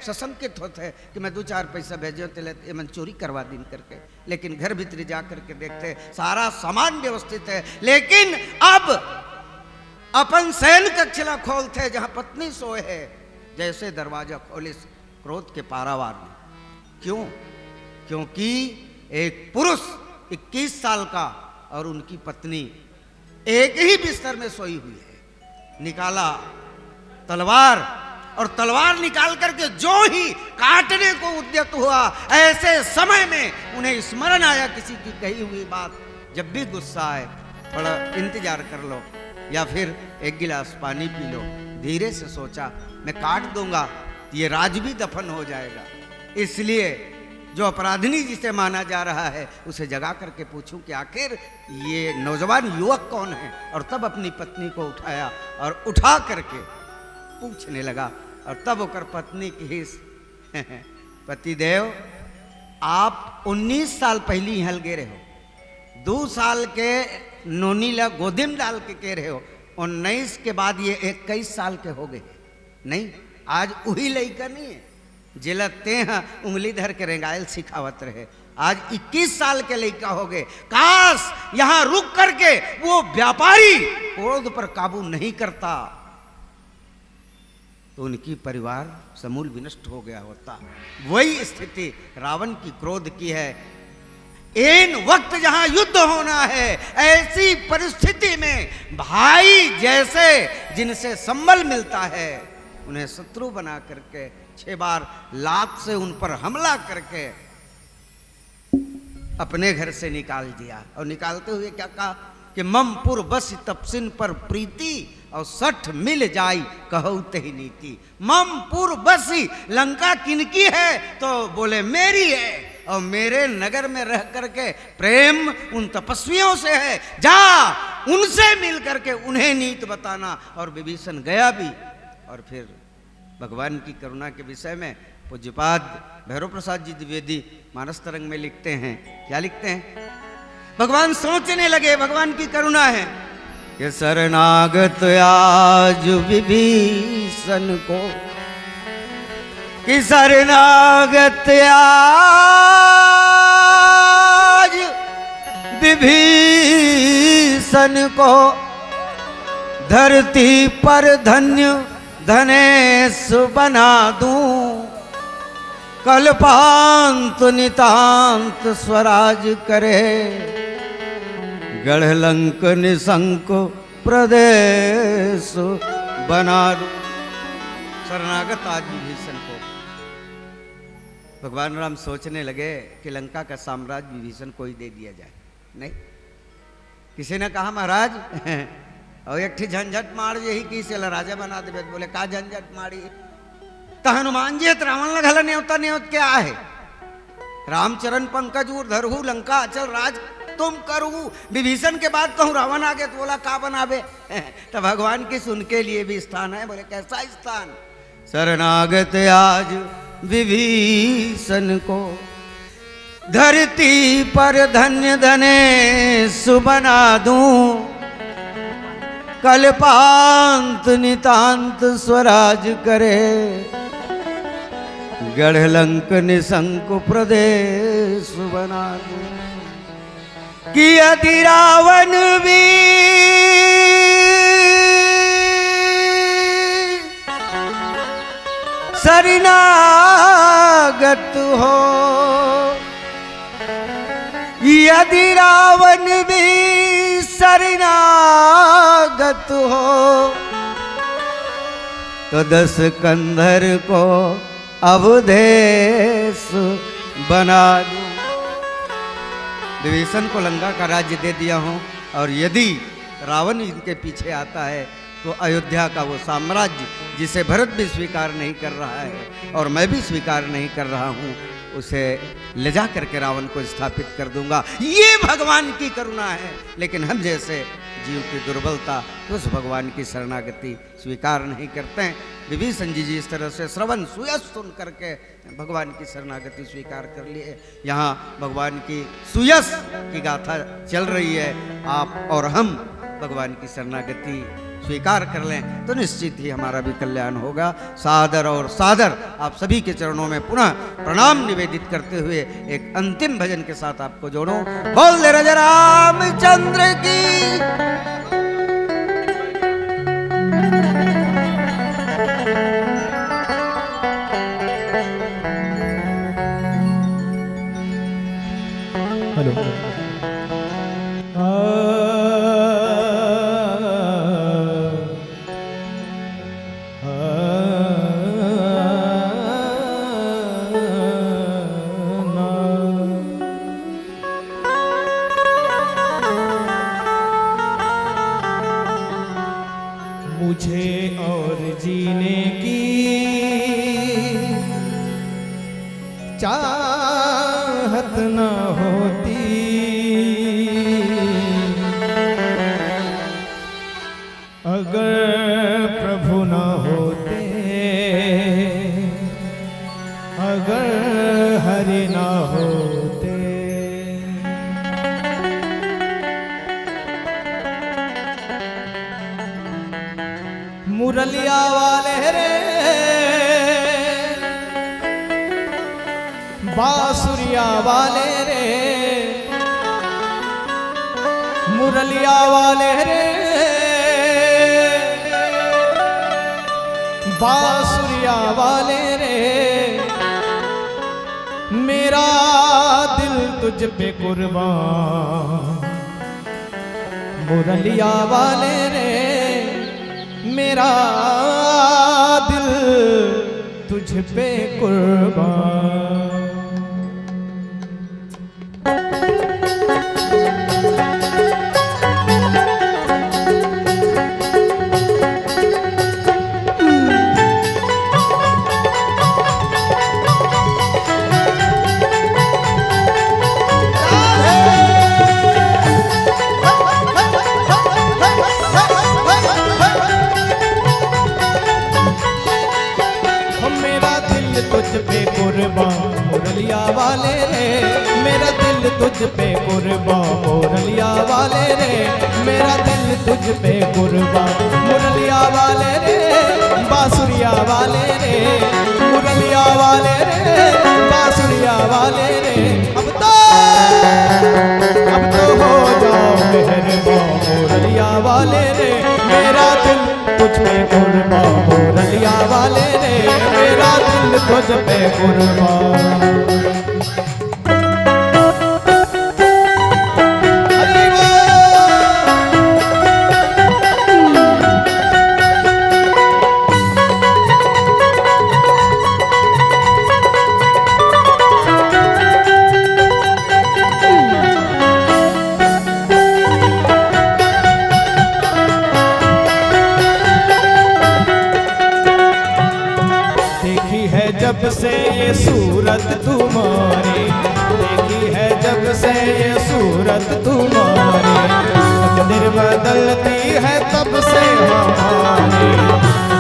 सशंकित होते कि मैं 2-4 पैसा भेजे तो लेते मन चोरी करवा दिन करके, लेकिन घर भीतरी जा करके देखते सारा सामान व्यवस्थित है। लेकिन अब अपन शयन कक्षला खोलते जहां पत्नी सोए है, जैसे दरवाजा खोले क्रोध के पारावार में। क्यों? क्योंकि एक पुरुष 21 साल का और उनकी पत्नी एक ही बिस्तर में सोई हुई है। निकाला तलवार, और तलवार निकाल करके जो ही काटने को उद्यत हुआ, ऐसे समय में उन्हें स्मरण आया किसी की कही हुई बात, जब भी गुस्सा आए थोड़ा इंतजार कर लो या फिर 1 गिलास पानी पी लो। धीरे से सोचा मैं काट दूंगा ये राज भी दफन हो जाएगा, इसलिए जो अपराधिनी जिसे माना जा रहा है उसे जगा करके पूछूं कि आखिर ये नौजवान युवक कौन है। और तब अपनी पत्नी को उठाया और उठा करके पूछने लगा। और तब होकर पत्नी की पतिदेव आप 19 साल पहली हल गे रहे हो, 2 साल के नोनी ला गोदी में डाल के रहे हो, 19 के बाद ये 21 साल के हो गए। नहीं, आज वही लड़का नहीं है जिलते हैं उंगली धर के रेंगायल सिखावत रहे, आज 21 साल के लड़का हो गए। काश यहां रुक करके वो व्यापारी क्रोध पर काबू नहीं करता तो उनकी परिवार समूल विनष्ट हो गया होता। वही स्थिति रावण की क्रोध की है। इन वक्त जहां युद्ध होना है, ऐसी परिस्थिति में भाई जैसे जिनसे संबल मिलता है उन्हें शत्रु बना करके 6 बार लात से उन पर हमला करके अपने घर से निकाल दिया। और निकालते हुए क्या कहा कि ममपुर बस तपसिन पर प्रीति और 60 मिल जाई कहू तही नीति। ममपुर बसी लंका किनकी है तो बोले मेरी है, और मेरे नगर में रह करके प्रेम उन तपस्वियों से है, जा उनसे मिल करके उन्हें नीत बताना। और विभीषण गया भी। और फिर भगवान की करुणा के विषय में पूज्यपाद भैरव प्रसाद जी द्विवेदी मानस तरंग में लिखते हैं। क्या लिखते हैं? भगवान सोचने लगे, भगवान की करुणा है कि शरणागत आज विभीषण को, कि शरणागत आज विभीषण को, धरती पर धन्य धनेश बना दूं, कल्पांत नितांत स्वराज करे, गढ़ लंक निशंक प्रदेश बना दूं। शरणागत आज विभीषण को। भगवान राम सोचने लगे कि लंका का साम्राज्य विभीषण को ही दे दिया जाए। नहीं, किसी ने कहा महाराज और एक ठी झंझट मार यही की से राजा बना दे। बोले का झंझट मारी? तो हनुमान जी रावण लगल न्योता न्योत क्या है? रामचरण पंकज उर धरहू लंका अचल राज तुम करू। विभीषण के बाद कहूँ रावण आ गया तो बोला का बनावे? तो भगवान की सुन के लिए भी स्थान है। बोले कैसा स्थान? शरणागत आज विभीषण को, धरती पर धन्य धनेश बना दूं, कल्पांत नितांत स्वराज करे, गढ़ लंक निशंक प्रदेश बना दूं। कि यदि रावण भी शरणागत हो, यदि रावण भी शरणागत हो, तो 10 कंधर को अवधेश बना दूं। विभीषण को लंका का राज्य दे दिया हूं, और यदि रावण इनके पीछे आता है तो अयोध्या का वो साम्राज्य जिसे भरत भी स्वीकार नहीं कर रहा है और मैं भी स्वीकार नहीं कर रहा हूं, उसे ले जा करके रावण को स्थापित कर दूंगा। ये भगवान की करुणा है। लेकिन हम जैसे जीव की दुर्बलता उस भगवान की शरणागति स्वीकार नहीं करते हैं। विभीषण जी इस तरह से श्रवण सुयस सुन करके भगवान की शरणागति स्वीकार कर लिए। यहाँ भगवान की सुयस की गाथा चल रही है। आप और हम भगवान की शरणागति स्वीकार कर लें तो निश्चित ही हमारा भी कल्याण होगा। सादर और सादर आप सभी के चरणों में पुनः प्रणाम निवेदित करते हुए एक अंतिम भजन के साथ आपको जोड़ूं। बोल दे राजा रामचंद्र की। हेलो। मुझे और जीने की चाह न होती, अगर प्रभु न होते, अगर हरि न होते। मुरलिया वाले रे, बांसुरिया वाले रे, मुरलिया वाले रे, बांसुरिया वाले रे, मेरा दिल तुझ पे कुर्बान। मुरलिया वाले रे, मेरा दिल तुझ पे कुर्बान। मुरलिया वाले रे, मेरा दिल तुझ पे कुर्बान। मुरलिया वाले रे, मेरा दिल तुझ पे कुर्बान। मुरलिया वाले रे, बांसुरिया वाले रे, मुरलिया वाले रे, बांसुरिया वाले रे, अब तो हो जाओ मेहरबान। मुरलिया वाले रे, मेरा दिल तुझ पे कुर्बान। मुरलिया वाले रे, मेरा दिल तुझ पे कुर्बान। जब से ये सूरत तुम्हारी, देखी है जब से ये सूरत तुम्हारी, तकदीर बदलती है तब से हमारी,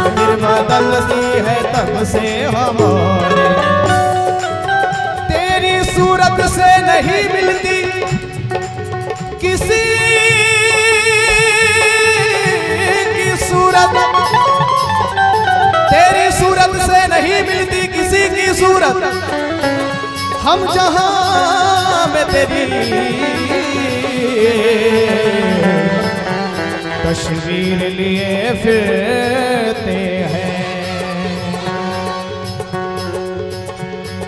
तकदीर बदलती है तब से हमारी। तेरी सूरत से नहीं मिलती किसी की सूरत, तेरी सूरत से नहीं मिलती किसी की सूरत। हम जहां में तेरी तस्वीर लिए फिरते हैं।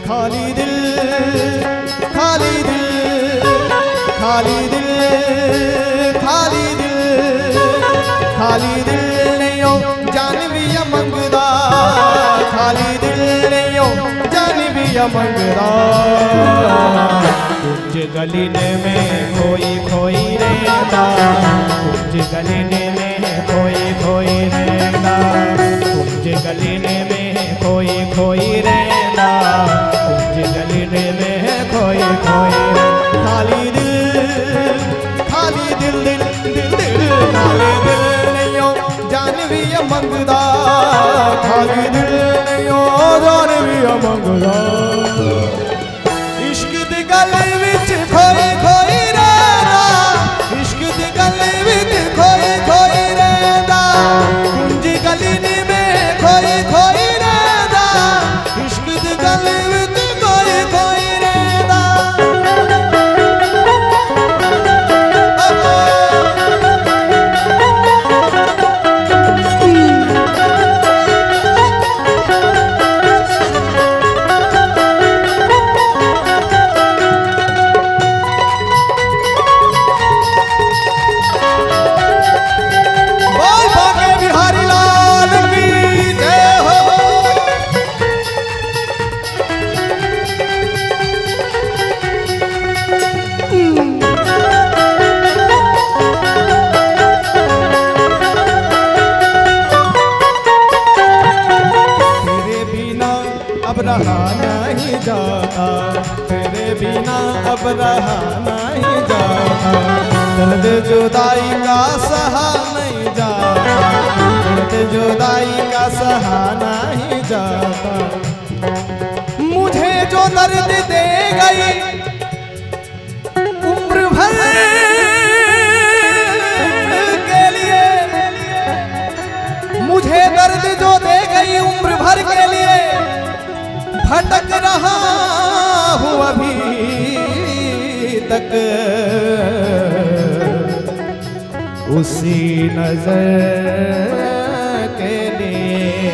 खाली दिल, खाली दिल, खाली दिल, खाली दिल, खाली दिल नहीं हो जान भी मंगदा, खाली दिल नहीं हो जान भी मंगदा। कुछ गलीने में कोई खोई रहता, कुछ गलीने में कोई रहता, कुछ गलीने में कोई रहता, कुछ गलीने में कोई रहता। खाली दिल, खाली दिल, दिल दिल दिल, खाली दिल नहीं हो जान भी मंगदा, खाली दिल नहीं हो जान भी मंगदा। इश्क दी गल विच खोई रहदा, इश्क दी गल विच खोई रहदा, कुंजी गली में खोई रहदा, इश्क दी गल विच खोई रहदा। जुदाई का सहा नहीं जाता, दर्द जुदाई का सहा नहीं जाता। मुझे जो दर्द दे गई उम्र भर के लिए, मुझे दर्द जो दे गई उम्र भर के लिए, भटक रहा हूँ अभी तक उसी नजर के लिए।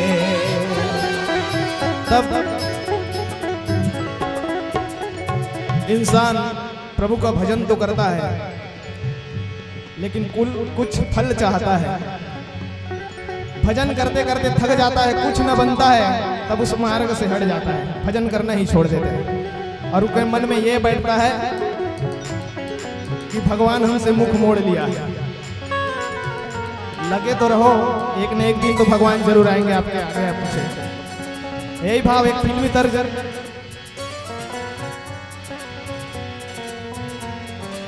तब इंसान प्रभु का भजन तो करता है, लेकिन कुछ फल चाहता है। भजन करते करते थक जाता है, कुछ न बनता है, तब उस मार्ग से हट जाता है, भजन करना ही छोड़ देता है। और उसके मन में ये बैठता है कि भगवान हमसे मुख मोड़ लिया। लगे तो रहो, एक न एक दिन तो भगवान जरूर आएंगे आपके आगे पीछे। यही भाव एक फिल्मी तर्ज।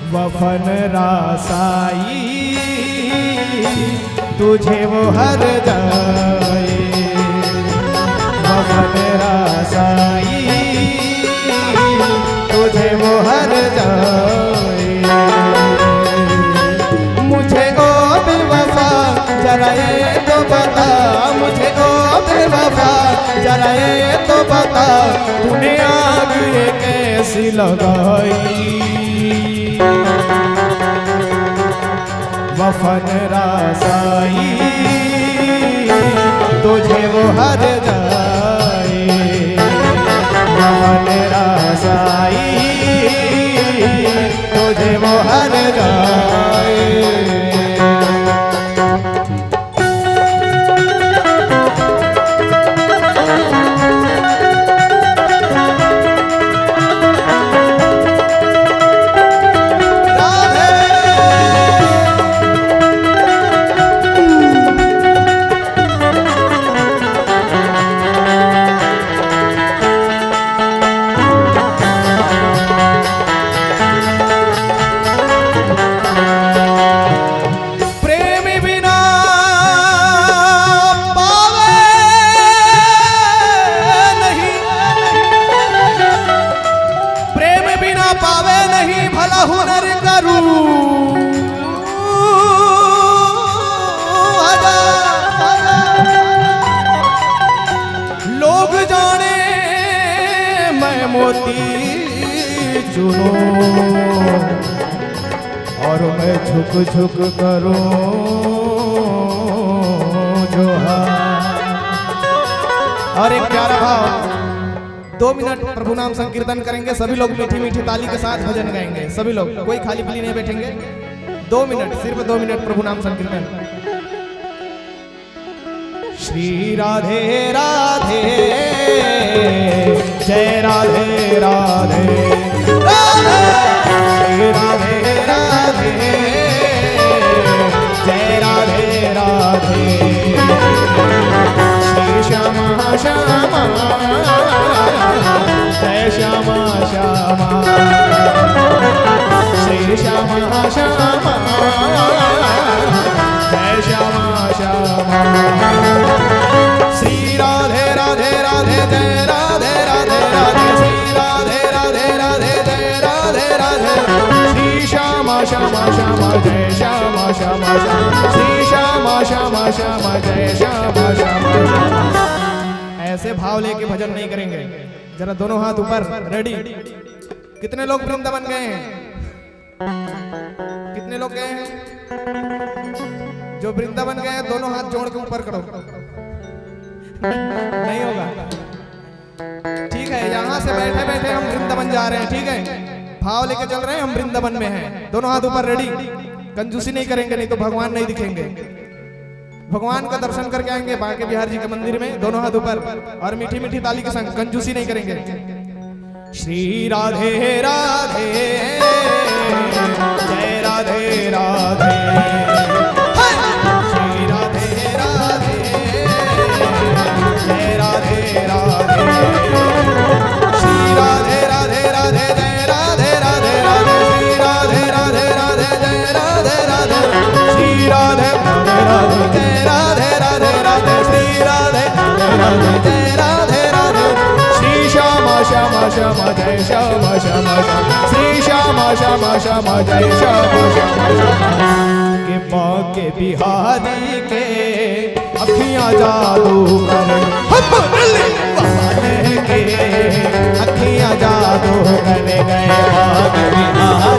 वफन रासाई तुझे वो हर जाए, वफन रासाई तुझे वो हर जाए। मुझे ओ बेवफा जरा ये तो बता, मुझे ओ बेवफा जरा ये तो बता, तूने आग ये कैसी लगाई। वफन रासाई तुझे वो हर जाए, वफन रासाई तुझे वो हर जाए। मोती चुनो और मैं झुक झुक करूं जोहार। और एक प्यारा भाव, 2 मिनट प्रभु नाम संकीर्तन करेंगे सभी लोग, मीठी मीठी ताली के साथ भजन गाएंगे सभी लोग, कोई खाली पीली नहीं बैठेंगे। 2 मिनट, सिर्फ 2 मिनट प्रभु नाम संकीर्तन। श्री राधे राधे जय राधे राधे राधे, श्री राधे राधे जय राधे राधे, श्री श्यामा श्यामा जय श्यामा श्यामा, श्री श्यामा श्यामा जय श्यामा श्यामा। श्री राधे राधे राधे जय राधे राधे राधे, श्री राधे राधे राधे जय राधे राधे, श्री श्यामा श्यामा श्यामा जय श्यामा श्यामा, श्री श्यामा श्यामा श्यामा जय श्यामा श्यामा। ऐसे भाव लेके भजन नहीं करेंगे। जरा दोनों हाथ ऊपर, रेडी। कितने लोग वृंदावन गए हैं? कितने लोग गए हैं? जो वृंदावन गए हैं दोनों हाथ जोड़ के ऊपर करो। नहीं होगा, ठीक है। यहाँ से बैठे बैठे हम वृंदावन जा रहे हैं, ठीक है। भाव लेके चल रहे हैं, हम वृंदावन में हैं। दोनों हाथ ऊपर, रेडी। कंजूसी नहीं करेंगे, नहीं तो भगवान नहीं दिखेंगे। भगवान का दर्शन करके आएंगे बांके बिहार जी के मंदिर में। दोनों हाथ ऊपर और मीठी मीठी ताली के संग, कंजूसी नहीं करेंगे। श्री राधे राधे जय राधे राधे, श्री राधे राधे जय राधे राधे, श्री राधे राधे राधे जय राधे राधे राधे, श्री राधे राधे राधे जय राधे राधे। जय श्याम श्याम श्याम श्री श्याम श्याम श्याम जय श्याम श्याम श्याम के बाके बिहारी के अखियां जादू करे हम के अखियां जादू करे गए बाके बिहारी